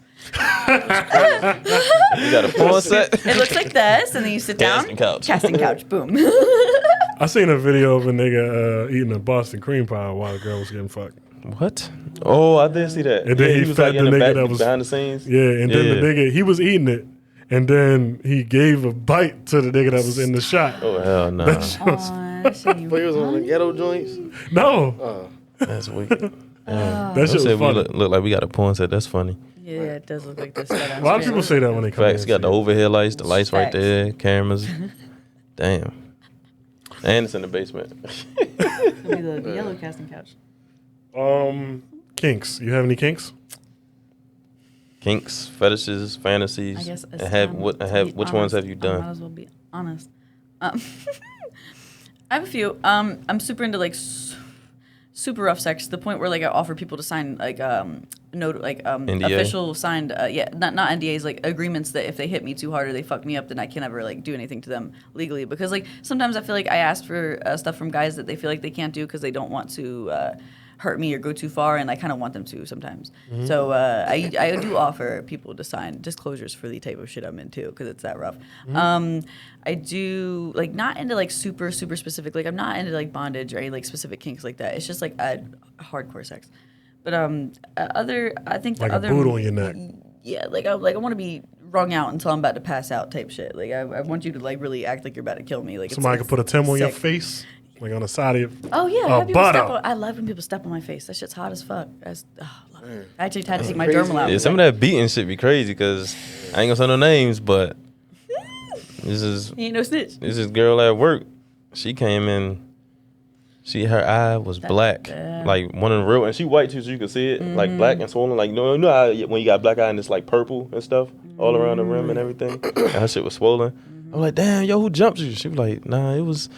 You got a porn set? It looks like this, and then you sit down. Casting couch. Casting couch. Boom. I seen a video of a nigga eating a Boston cream pie while the girl was getting fucked. What? Oh, I did see that. And then he was fed like in the the nigga back, that was- behind the scenes. Yeah, and then the nigga, he was eating it, and then he gave a bite to the nigga that was in the shot. Oh hell no, That shit was- Aw, shit, you But he was on the ghetto joints. no, that's wicked. that They shit was said we funny. look like we got a porn set. That's funny. Yeah, it does look like this. A A lot of people say that when they come Facts. in. Got the overhead lights, the lights right Facts. there, cameras. Damn. And it's in the basement. It'll be the yellow casting couch. Kinks. You have any kinks? Kinks, fetishes, fantasies. I guess and have what? Which ones have you I might done? as well be honest. I have a few. I'm super into like super rough sex to the point where like I offer people to sign like NDA? official signed not NDAs, like agreements that if they hit me too hard or they fuck me up, then I can never like do anything to them legally, because like sometimes I feel like I ask for stuff from guys that they feel like they can't do because they don't want to hurt me or go too far, and I kind of want them to sometimes. So I do offer people to sign disclosures for the type of shit I'm into because it's that rough. I do like not into like super specific, like I'm not into like bondage or any like specific kinks like that. It's just like hardcore sex. But I think Like the a other boot on your neck. yeah, like I want to be wrung out until I'm about to pass out type shit. Like I want you to like really act like you're about to kill me. Like Somebody could put a Tim on your sick. face, like on the side of your. Oh yeah, Oh, I love when people step on my face. That shit's hot as fuck. I love it. I actually had to take my Crazy. dermal out. Yeah, some of that beating shit be crazy because I ain't gonna say no names, but this He ain't no snitch. is girl at work. She came in. Her eye was black, bad. like one of the real, and she white too, so you could see it, like black and swollen. Like you know how when you got black eye and it's like purple and stuff all around the rim and everything, and her shit was swollen. I'm like, damn, yo, who jumped you? She was like, nah, it was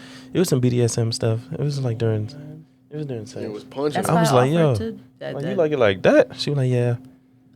some BDSM stuff. It was like during sex. It was punching. That's I why was I like, offered yo, to that, like, that you like it like that? She was like, yeah,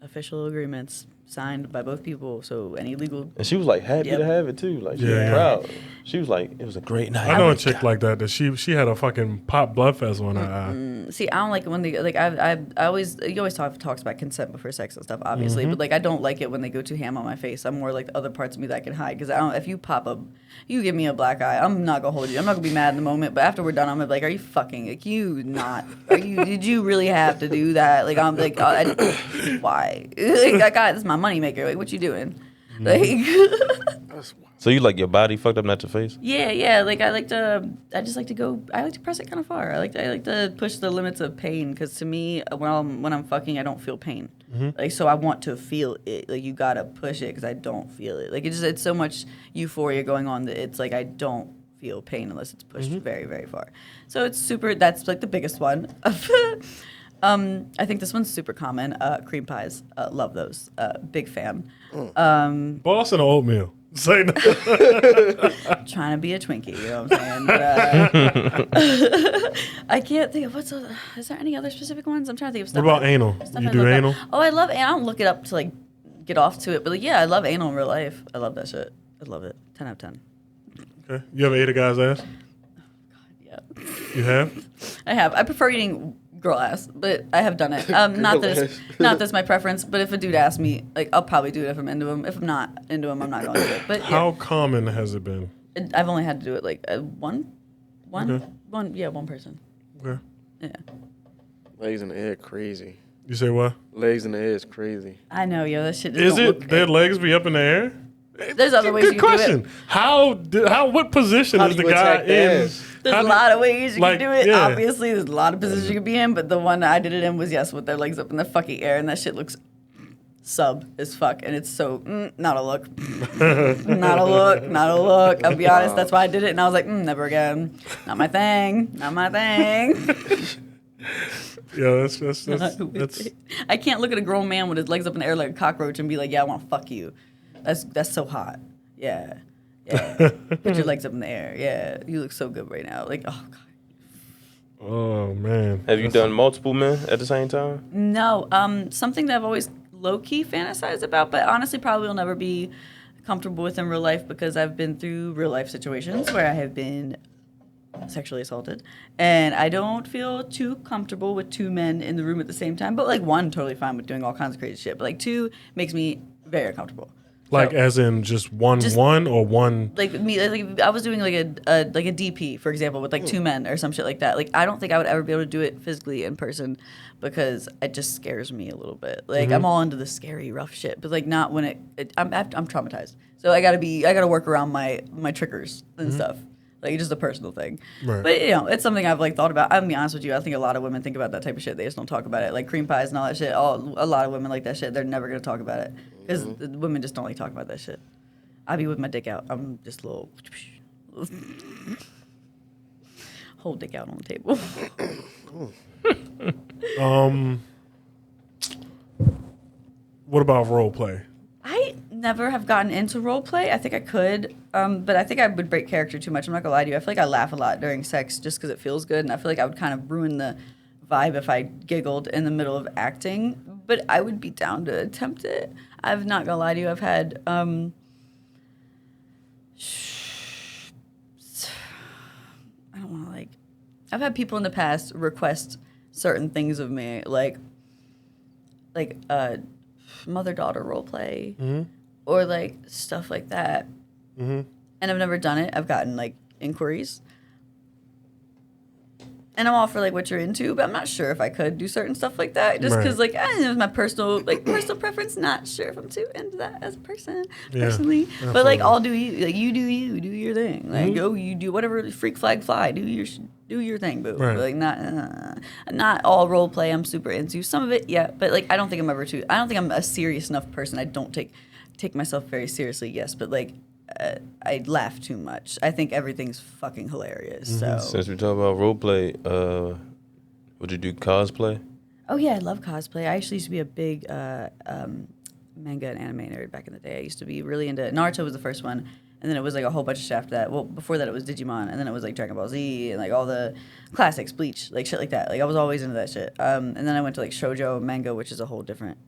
official agreements signed by both people. So any legal. and she was like happy Yep. to have it too. Like she Yeah, was yeah. proud. She was like, it was a great night. I know a chick like that. That she had a fucking pop blood vessel in her eye. See, I don't like it when they like. I always you always talks about consent before sex and stuff, obviously. But like, I don't like it when they go too ham on my face. I'm more like the other parts of me that I can hide, because I don't. If you pop up, you give me a black eye, I'm not gonna hold you. I'm not gonna be mad in the moment, but after we're done, I'm gonna be like, are you fucking? Like you not? Are you? Did you really have to do that? Like I'm like, why? Like I got this is my moneymaker. Like what you doing? Like. So you like your body fucked up, not your face? Yeah. Like I just like to go. I like to press it kind of far. I like to push the limits of pain, because to me, when I'm fucking, I don't feel pain. Like so, I want to feel it. Like you gotta push it because I don't feel it. Like it's so much euphoria going on that it's like I don't feel pain unless it's pushed very very far. So it's super. That's like the biggest one. I think this one's super common. Cream pies. Love those. Big fan. Boston or oatmeal? Say no. Trying to be a Twinkie, you know what I'm saying? But, I can't think of is there any other specific ones? I'm trying to think of stuff. What about anal? stuff You I do look up. anal? Oh, I love anal. I don't look it up to like get off to it, but like, yeah, I love anal in real life. I love that shit. I love it. 10 out of 10. Okay. You ever ate a guy's ass? Yeah, You have? I have. I prefer eating girl ass, but I have done it. Not that's my preference, but if a dude asks me, like, I'll probably do it if I'm into him. If I'm not into him, I'm not going to do it. But How common has it been? I've only had to do it like one Okay. one person. Okay. Yeah. Legs in the air, crazy. You say what? Legs in the air is crazy. I know, yo, that shit just Is don't it look their good. legs be up in the air? There's other ways Good you can do question. it. How? What position How is do the you guy attack the in? ass? There's How a do- lot of ways you like, can do it. yeah. Obviously, there's a lot of positions you can be in, but the one that I did it in was, yes, with their legs up in the fucking air, and that shit looks sub as fuck, and it's so, not a look. Not a look, not a look. I'll be honest, that's why I did it, and I was like, never again. Not my thing, not my thing. Yeah, that's I can't look at a grown man with his legs up in the air like a cockroach and be like, yeah, I want to fuck you. That's so hot. Yeah. Put your legs up in the air. Yeah. You look so good right now. Like, oh, God. Oh man. Have you done multiple men at the same time? No. Something that I've always low-key fantasized about, but honestly probably will never be comfortable with in real life, because I've been through real-life situations where I have been sexually assaulted, and I don't feel too comfortable with two men in the room at the same time. But like one, totally fine with doing all kinds of crazy shit. But like two makes me very uncomfortable. Like So- as in just one or one. Like me, like I was doing like a DP, for example, with like 2 men or some shit like that. Like I don't think I would ever be able to do it physically in person because it just scares me a little bit. Like I'm all into the scary, rough shit, but like not when I'm traumatized. So I gotta work around my triggers and stuff. Like it's just a personal thing. Right. But you know, it's something I've like thought about. I'm gonna be honest with you. I think a lot of women think about that type of shit. They just don't talk about it. Like cream pies and all that shit. A lot of women like that shit. They're never gonna talk about it because women just don't like talk about that shit. I be with my dick out. I'm just a little whole dick out on the table. What about role play? I never have gotten into role play. I think I could, but I think I would break character too much. I'm not gonna lie to you. I feel like I laugh a lot during sex just because it feels good, and I feel like I would kind of ruin the vibe if I giggled in the middle of acting. But I would be down to attempt it. I'm not gonna lie to you. I've had I don't want to like. I've had people in the past request certain things of me, like mother-daughter role play, or like stuff like that. And I've never done it. I've gotten like inquiries, and I'm all for like what you're into, but I'm not sure if I could do certain stuff like that, just because like I don't know, it's my personal preference. Not sure if I'm too into that as a person personally, but like I'll do you, like you do your thing, like go you do whatever, freak flag fly, do your thing, boo. Right. Like not all role play I'm super into. Some of it, yeah, but like I don't think I'm a serious enough person. I don't take myself very seriously. Yes, but like I laugh too much. I think everything's fucking hilarious. So Since we talk about role play, would you do cosplay? oh yeah, I love cosplay. I actually used to be a big manga and anime nerd back in the day. I used to be really into Naruto was the first one. And then it was like a whole bunch of shit after that. Well, before that it was Digimon, and then it was like Dragon Ball Z and like all the classics, Bleach, like shit like that. Like I was always into that shit. And then I went to like shoujo manga, which is a whole different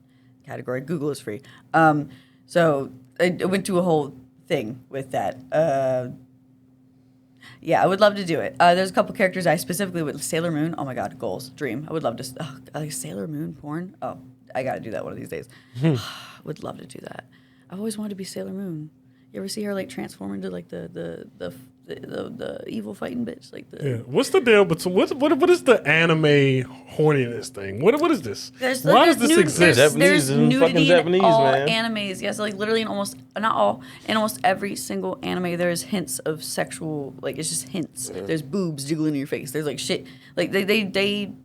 category. Google is free. So I went to a whole thing with that. Yeah, I would love to do it. There's a couple characters I specifically would. Sailor Moon. Oh my god, goals, dream. I would love to. Like Sailor Moon porn. Oh, I gotta do that one of these days. Would love to do that. I've always wanted to be Sailor Moon. You ever see her like transform into like the evil fighting bitch? Like the Yeah. What's the deal? But what is the anime horniness thing? What is this? Why does this exist? Japanese There's and nudity fucking in Japanese, all man. animes. Yes, like literally in almost every single anime, there's hints of sexual. Like it's just hints. There's boobs jiggling in your face. There's like shit. Like they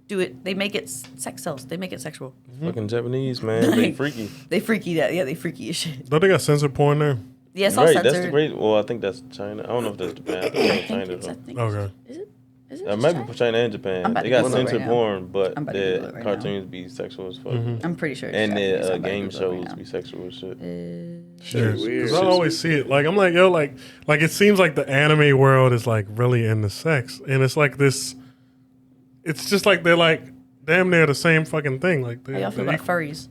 do it. They make it sex sells. They make it sexual. Fucking Japanese, man. They freaky. They freaky that. Yeah, they freaky as shit. Don't they got censored porn there? Yeah, it's all Right, censored. that's the great. Well, I think that's China. I don't know if that's Japan. I think China. I think Okay. Is it? Is it? It might China? be China and Japan. I'm about They to got Google it censored right now. porn, but I'm about to Google it their right cartoons be sexual as fuck. I'm pretty sure. It's And Japanese. their I'm about to game Google it shows right be now. sexual as shit. Yeah, weird. 'cause I always see it. Like I'm like, yo, like it seems like the anime world is like really into sex, and it's like this. It's just like they're like damn near the same fucking thing. Like How y'all feel about furries?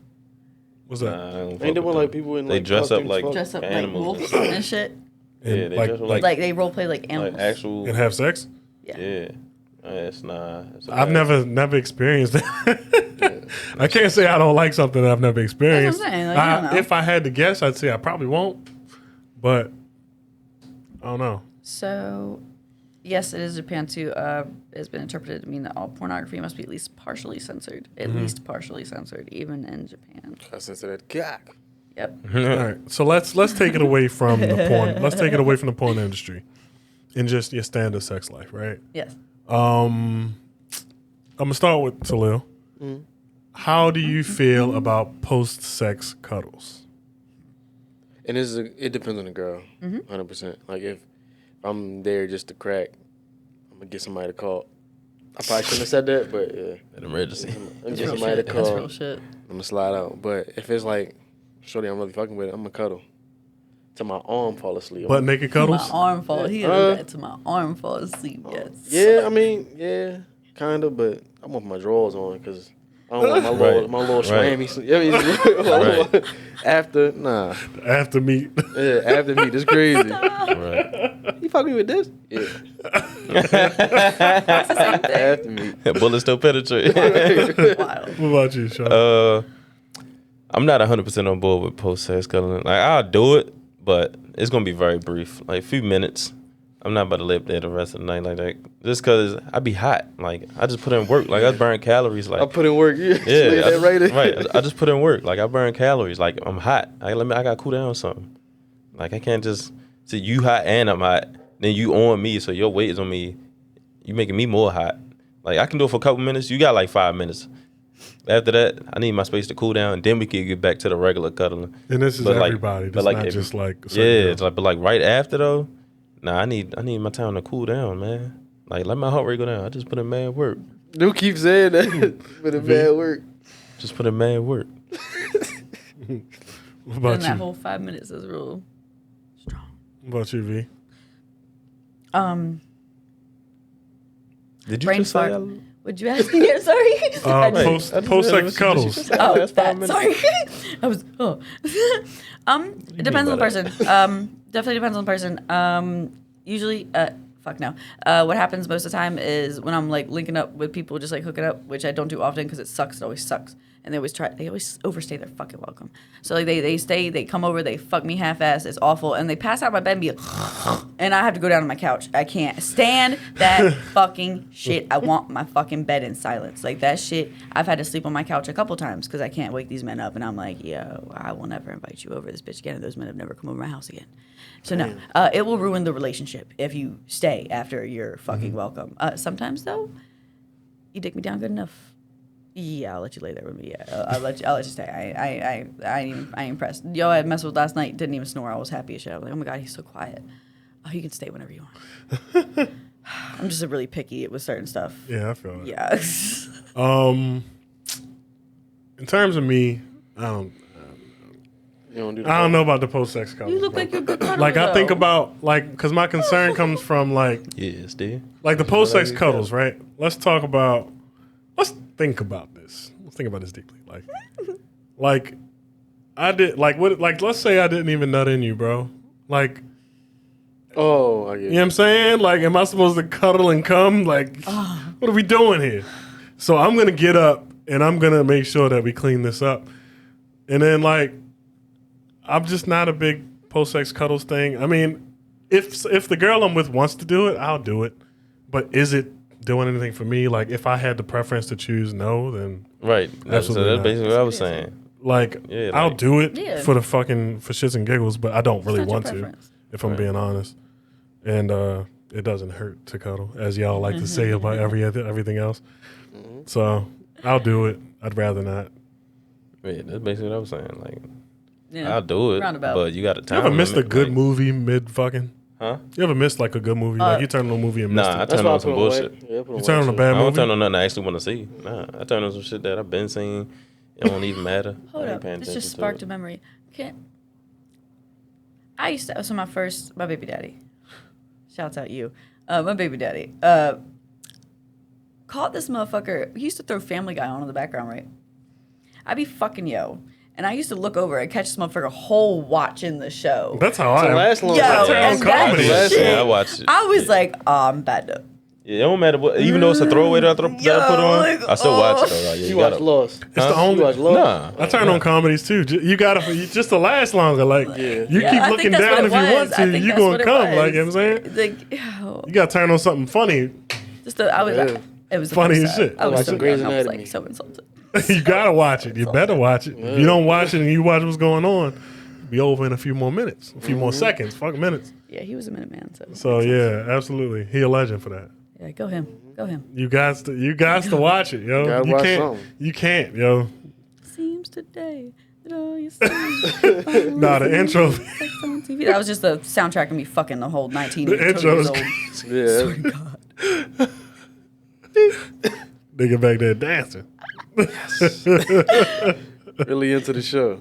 What's that? Nah, I don't fuck Ain't there with one them. like people in They like dress up costumes like fuck? Dress up like animals wolves and shit. and shit. Yeah, they like, dress up like Like they role play like animals. actual. and have sex. Yeah, it's not. It's a I've bad- never experienced that. I can't say I don't like something that I've never experienced. That's what I'm saying, like, I don't know. If I had to guess, I'd say I probably won't. But I don't know. So, yes, it is Japan too. Has been interpreted to mean that all pornography must be at least partially censored. At least partially censored, even in Japan. I censor that cock. Yep. All right, so let's take it away from the porn. Let's take it away from the porn industry, and just your standard sex life, right? Yes. I'm gonna start with Talil. How do you feel about post-sex cuddles? And it depends on the girl, 100%. Like if I'm there just to crack, I'm gonna get somebody to call. I probably shouldn't have said that, but yeah, An emergency. I'm get Real somebody to shit. That's call. real shit. I'm gonna slide out. But if it's like, shorty, I'm really fucking with it, I'm gonna cuddle till my arm fall asleep. Butt naked My cuddles? arm fall. He Uh, got to my arm fall asleep. Yes. Yeah, I mean, yeah, kind of, but I want my drawers on because I don't want my little Right. swammy. Yeah, after, nah. After meat. Yeah, after me, this crazy. Right. You fuck me with this? Yeah. After me. Bullets still penetrate. Wild. What about you, Sean? I'm not 100% on board with post-sex cuddling. Like, I'll do it, but it's going to be very brief. Like, a few minutes. I'm not about to live there the rest of the night like that. Just because I be hot. Like, I just put in work. Like, I burn calories. Like, I put in work. Yeah, right. I just put in work. Like, I burn calories. Like, I'm hot. I got to cool down something. Like, I can't just see you hot and I'm hot. Then you on me, so your weight is on me. You making me more hot. Like, I can do it for a couple minutes. You got like 5 minutes. After that, I need my space to cool down. Then we can get back to the regular cuddling. And this is everybody. This is not just like but like right after though, I need my time to cool down, man. Like let my heart rate go down. I just put in mad work. Do keep saying that. Put in mad work. Just put in mad work. What about And you? that whole 5 minutes is real strong. What about you, V? Did you Brain just say fart. Would you ask me? I'm sorry. Post-sex cuddles. Sorry. I was. It depends on the person. Definitely depends on the person. Usually, fuck no. What happens most of the time is when I'm like linking up with people, just like hooking up, which I don't do often because it sucks. It always sucks, and they always overstay their fucking welcome. So like they come over, they fuck me half-ass. It's awful, and they pass out in my bed and be like, and I have to go down on my couch. I can't stand that fucking shit. I want my fucking bed in silence. Like that shit. I've had to sleep on my couch a couple times because I can't wake these men up, and I'm like, yo, I will never invite you over this bitch again, and those men have never come over my house again. So no, it will ruin the relationship if you stay after you're fucking welcome. Sometimes though, you dick me down good enough. Yeah, I'll let you lay there with me. Yeah, I'll let you stay. I ain't impressed. Yo, I messed with last night. Didn't even snore. I was happy as shit. I was like, oh my god, he's so quiet. Oh, you can stay whenever you want. I'm just really picky with certain stuff. Yeah, I feel it. Yeah. In terms of me, You don't do I don't know about the post-sex cuddles. You look like you're good cuddler, Like I think though. about because my concern comes from like Dude. like the post-sex cuddles, right? Let's think about this. Let's think about this deeply. Like I did let's say I didn't even nut in you, bro. Like Oh, I get you know what I'm saying? Like am I supposed to cuddle and come? Like what are we doing here? So I'm gonna get up and I'm gonna make sure that we clean this up. And then like I'm just not a big post-sex cuddles thing. I mean, if the girl I'm with wants to do it, I'll do it. But is it doing anything for me? Like, if I had the preference to choose no, then Right. Absolutely So that's not. basically what I was saying. like Yeah, I'll like- do it Yeah. for shits and giggles, but I don't really not your want to, preference. if I'm being honest. And it doesn't hurt to cuddle, as y'all like to say about everything else. So I'll do it. I'd rather not. Yeah, that's basically what I was saying. Like, Yeah. I'll do it, Roundabout. but you got to You time ever missed a limit, good like- movie mid fucking? Huh? You ever missed like a good movie? Like you turned on a movie and missed Nah, I it. That's turned why I on some put away. bullshit. Yeah, I put You turned on a away, bad I don't movie? turn on nothing I actually want to see. Nah, I turn on some shit that I've been seeing. It don't even matter. Hold I ain't up. paying This attention just to sparked it. a memory. I used to, so my baby daddy, shouts out you, my baby daddy, caught this motherfucker. He used to throw Family Guy on in the background, right? I'd be fucking yo. And I used to look over and catch this motherfucker whole watching the show. That's how I So am. last long Yo, time. turn on and that comedy. shit, Yeah, I watched it. I was like, oh, I'm bad up. Yeah, it don't matter what. Even though it's a throwaway that I put on, like, I still watch it though. Like, yeah, You gotta- watch Lost. It's the You only. watch Lost. Nah. I turn on comedies too. You gotta just to last longer. Like Yeah. you Yeah, keep I think looking that's down what if it you want was. I to. think You that's gonna what it come. was. Like you know what I'm saying. Like, yo, You gotta turn on something funny. just I was, Yeah. it was the Funny first as time. shit. I was Like so some Grey's young. I was Anatomy. like so insulted. You gotta watch it. You better watch it. If you don't watch it and you watch what's going on, it'll be over in a few more minutes, a few more seconds. Fuck minutes. Yeah, he was a minute man. So yeah, absolutely. He a legend for that. Yeah, go him. Go him. You guys to watch it, yo. Gotta You watch can't. something. You can't, yo. Seems today that all you see. Nah, the intro. Sex on TV. That was just the soundtrack of me fucking the whole 19 The intro years is old. Yeah. Nigga back there dancing. Really into the show.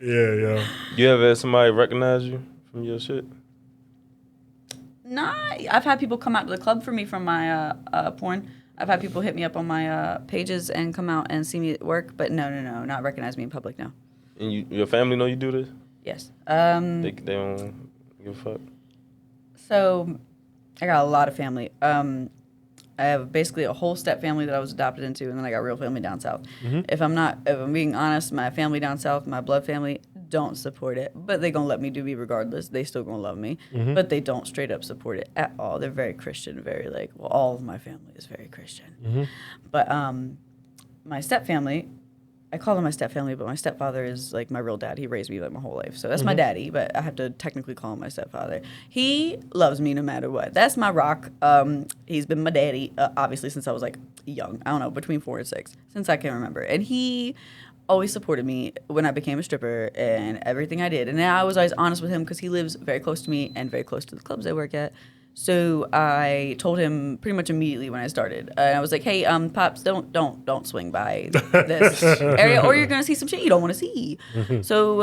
Yeah, yo. You ever had somebody recognize you from your shit? Nah, I've had people come out to the club for me from my porn. I've had people hit me up on my pages and come out and see me at work, but no, not recognize me in public, no. And your family know you do this? Yes. They don't give a fuck. So I got a lot of family. I have basically a whole step family that I was adopted into, and then I got real family down south. If I'm being honest, my family down south, my blood family, don't support it, but they gonna let me do me regardless. They still gonna love me, but they don't straight up support it at all. They're very Christian, very like, well, all of my family is very Christian. But my step family, I call them my step family, but my stepfather is like my real dad. He raised me like my whole life. So that's my daddy, but I have to technically call him my stepfather. He loves me no matter what. That's my rock. He's been my daddy, obviously, since I was like young. I don't know, between 4 and 6, since I can remember. And he always supported me when I became a stripper and everything I did. And I was always honest with him because he lives very close to me and very close to the clubs I work at. So I told him pretty much immediately when I started. And I was like, "Hey, Pops, don't swing by this area, or you're gonna see some shit you don't want to see." So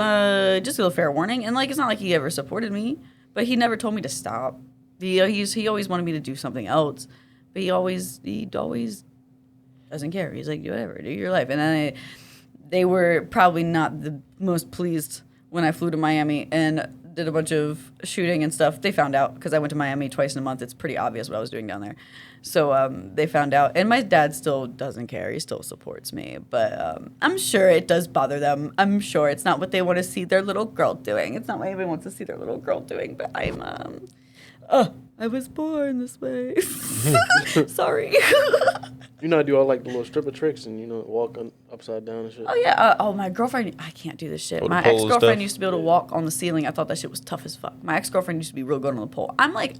just a little fair warning. And like, it's not like he ever supported me, but he never told me to stop. He always wanted me to do something else, but he always doesn't care. He's like, "Whatever, do your life." And then they were probably not the most pleased when I flew to Miami and did a bunch of shooting and stuff. They found out because I went to Miami twice in a month. It's pretty obvious what I was doing down there. So they found out. And my dad still doesn't care. He still supports me. But I'm sure it does bother them. I'm sure it's not what they want to see their little girl doing. It's not what everyone wants to see their little girl doing. But I was born this way. Sorry. You know, I do all like the little stripper tricks and, walk upside down and shit. Oh, yeah. My girlfriend, I can't do this shit. My ex-girlfriend used to be able to walk on the ceiling. I thought that shit was tough as fuck. My ex-girlfriend used to be real good on the pole. I'm like,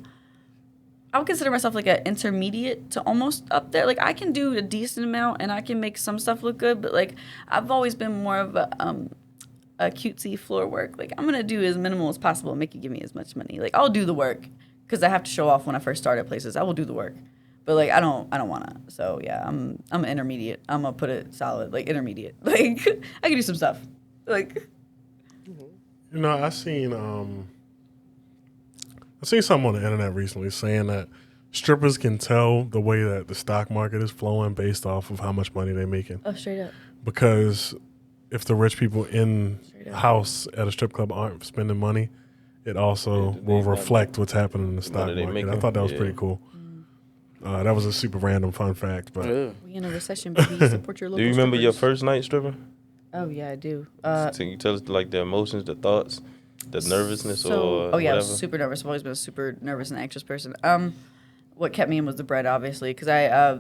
I would consider myself like an intermediate to almost up there. Like, I can do a decent amount and I can make some stuff look good, but like, I've always been more of a cutesy floor work. Like, I'm going to do as minimal as possible and make you give me as much money. Like, I'll do the work because I have to show off when I first start at places. I will do the work. But like I don't want to. So yeah, I'm intermediate. I'm gonna put it solid, like intermediate. Like I can do some stuff. Like I seen something on the internet recently saying that strippers can tell the way that the stock market is flowing based off of how much money they're making. Oh, straight up. Because if the rich people in house at a strip club aren't spending money, it also will reflect what's happening in the stock market. I thought that was pretty cool. That was a super random fun fact, but we in a recession, baby. Support your local. Do you remember strippers. your first night stripper? Oh yeah, I do. Can you tell us like the emotions, the thoughts, the nervousness, or I whatever? was super nervous. I've always been a super nervous and anxious person. What kept me in was the bread, obviously, because I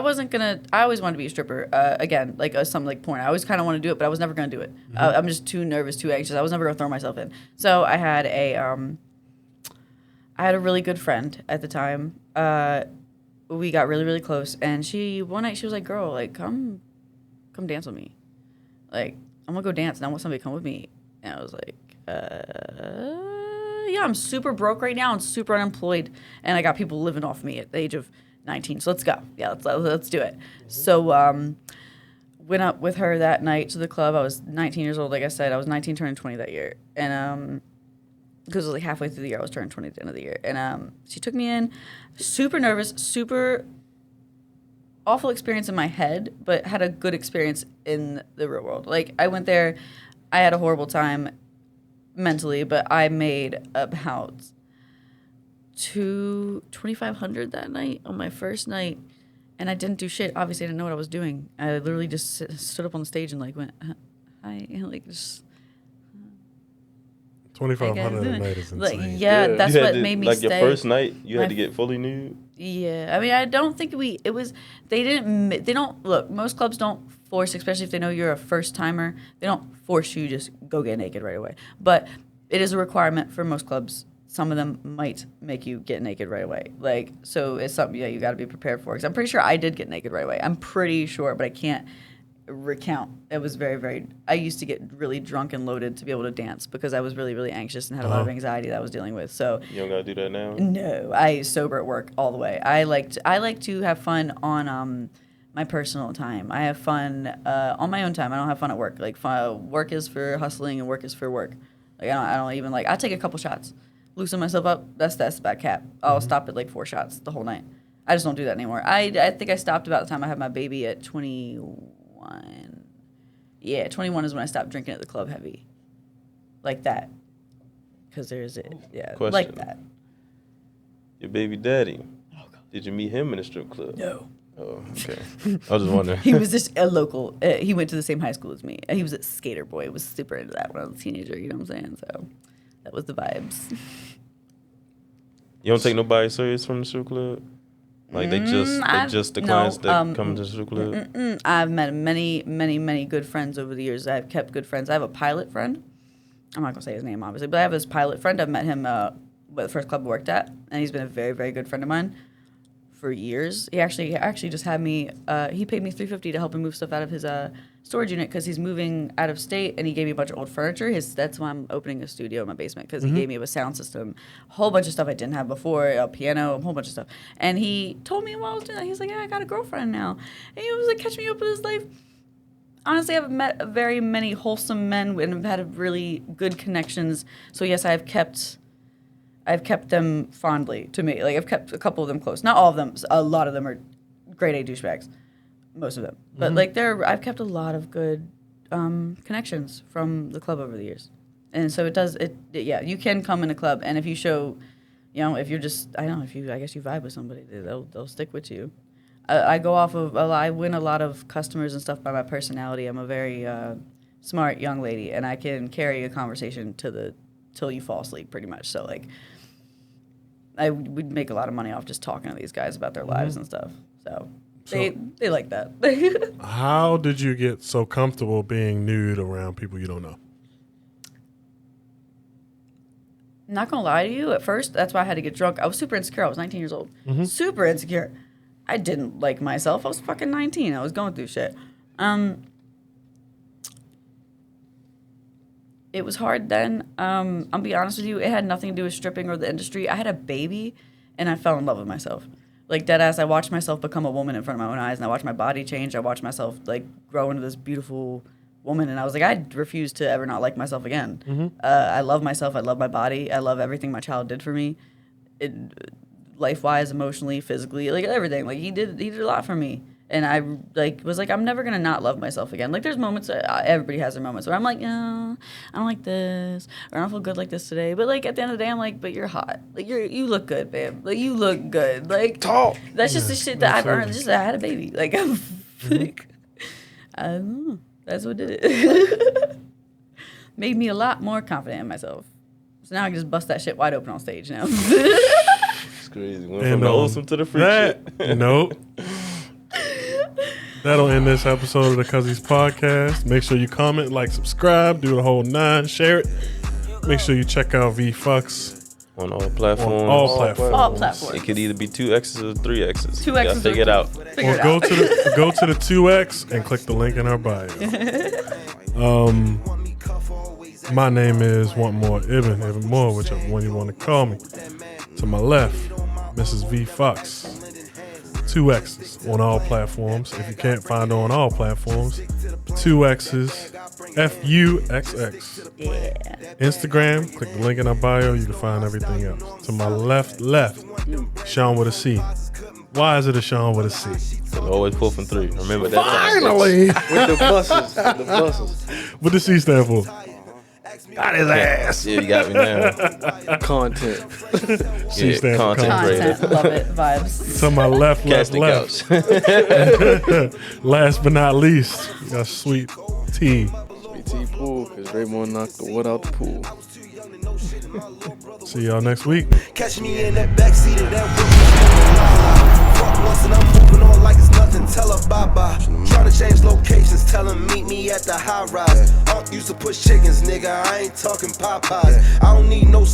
wasn't gonna. I always wanted to be a stripper. Again, like something like porn. I always kind of want to do it, but I was never gonna do it. I'm just too nervous, too anxious. I was never gonna throw myself in. So I had a really good friend at the time. We got really, really close, and one night she was like, "Girl, like come dance with me. Like I'm gonna go dance, and I want somebody to come with me." And I was like, "Yeah, I'm super broke right now and super unemployed, and I got people living off me at the age of 19. So let's go. Yeah, let's do it." So went up with her that night to the club. I was 19 years old, like I said. I was 19, turning 20 that year, and because it was like halfway through the year, I was turning 20 at the end of the year. And she took me in, super nervous, super awful experience in my head, but had a good experience in the real world. Like, I went there, I had a horrible time mentally, but I made about $2,500 that night on my first night. And I didn't do shit. Obviously, I didn't know what I was doing. I literally just stood up on the stage and like went, "Hi," and like just... $2,500 a night is insane. Like, yeah, that's what made me stay. Like your first night, you had to get fully nude? Yeah. I mean, I don't think they don't, look, most clubs don't force, especially if they know you're a first timer, they don't force you to just go get naked right away. But it is a requirement for most clubs. Some of them might make you get naked right away. Like, so it's something you got to be prepared for. Because I'm pretty sure I did get naked right away. I'm pretty sure, but I can't recount. It was very, very... I used to get really drunk and loaded to be able to dance because I was really, really anxious and had a lot of anxiety that I was dealing with. So you don't gotta do that now? No, I sober at work all the way. I like to have fun on my personal time. I have fun on my own time. I don't have fun at work. Like work is for hustling and work is for work. Like I don't even like... I take a couple shots, loosen myself up. That's about cap. I'll stop at like 4 shots the whole night. I just don't do that anymore. I think I stopped about the time I had my baby at 21. Yeah, 21 is when I stopped drinking at the club heavy. Like that. Because there's it. Yeah, Question. like that. Your baby daddy. Oh, God. Did you meet him in a strip club? No. Oh, okay. I was just wondering. He was just a local. He went to the same high school as me. He was a skater boy. Was super into that when I was a teenager. You know what I'm saying? So that was the vibes. You don't take nobody serious from the strip club? Like they just the clients that come to the strip club? I've met many good friends over the years. I've kept good friends. I have a pilot friend. I'm not gonna say his name obviously, but I have this pilot friend. I've met him at the first club I worked at, and he's been a very, very good friend of mine for years. He actually just had me. He paid me $350 to help him move stuff out of his storage unit because he's moving out of state, and he gave me a bunch of old furniture. That's why I'm opening a studio in my basement because he gave me a sound system, a whole bunch of stuff I didn't have before, a piano, a whole bunch of stuff. And he told me while I was doing that, he's like, "Yeah, I got a girlfriend now," and he was like, "Catch me up with his life." Honestly, I've met very many wholesome men and have had really good connections. So yes, I've kept them fondly to me. Like I've kept a couple of them close. Not all of them. A lot of them are grade A douchebags. Most of them. But like I've kept a lot of good connections from the club over the years. And so yeah, you can come in a club and if you show, if you're just, I guess you vibe with somebody, they'll stick with you. I go off of, I win a lot of customers and stuff by my personality. I'm a very smart young lady, and I can carry a conversation till you fall asleep, pretty much. So, like, I would make a lot of money off just talking to these guys about their lives and stuff. So they like that. How did you get so comfortable being nude around people you don't know? Not gonna lie to you, at first, that's why I had to get drunk. I was super insecure. I was 19 years old. Super insecure. I didn't like myself. I was fucking 19. I was going through shit. It was hard then. I'll be honest with you. It had nothing to do with stripping or the industry. I had a baby, and I fell in love with myself. Like, deadass, I watched myself become a woman in front of my own eyes, and I watched my body change. I watched myself, like, grow into this beautiful woman, and I was like, I refuse to ever not like myself again. I love myself. I love my body. I love everything my child did for me. Life-wise, emotionally, physically, like everything. Like he did a lot for me, and I was like, I'm never gonna not love myself again. Like there's moments, everybody has their moments where I'm like, I don't like this, or I don't feel good like this today. But like at the end of the day, I'm like, but you're hot. Like you look good, babe. Like you look good. Like Talk. That's just the shit that I've earned. Just that I had a baby. Like I'm, I don't know. That's what did it. Made me a lot more confident in myself. So now I can just bust that shit wide open on stage now. Crazy. Went from the wholesome to the freak shit. Nope. That'll end this episode of the Cuzzies podcast. Make sure you comment, like, subscribe, do the whole 9, share it. Make sure you check out Veefuxx on all platforms. All platforms. It could either be 2X's or 3X's. 2X's. You gotta figure it out. Or go to the 2X and click the link in our bio. My name is Want More Ibn Moore, whichever one you want to call me. To my left, Mrs. Veefuxx. 2 X's on all platforms. If you can't find her on all platforms, 2 X's, FUXX. Yeah. Instagram, click the link in our bio. You can find everything else. To my left, Sean with a C. Why is it a Sean with a C? Always pull from 3. Remember that. Finally! With the buses. What does C stand for? Got his ass. Yeah, you got me now. Content. C stands for content Content. creator. Love it. Vibes. To my left. Casting couch. Last but not least, we got Sweet Tea. Sweet tea pool, because Raymond knocked the wood out the pool. See y'all next week. Catch me in that backseat of that whip. Fuck once and I'm moving on like it's nothing. Tell her bye-bye. Try to change locations. Tell her meet me at the high rise. Used to push chickens, nigga. I ain't talking Popeyes. I don't need no smoke.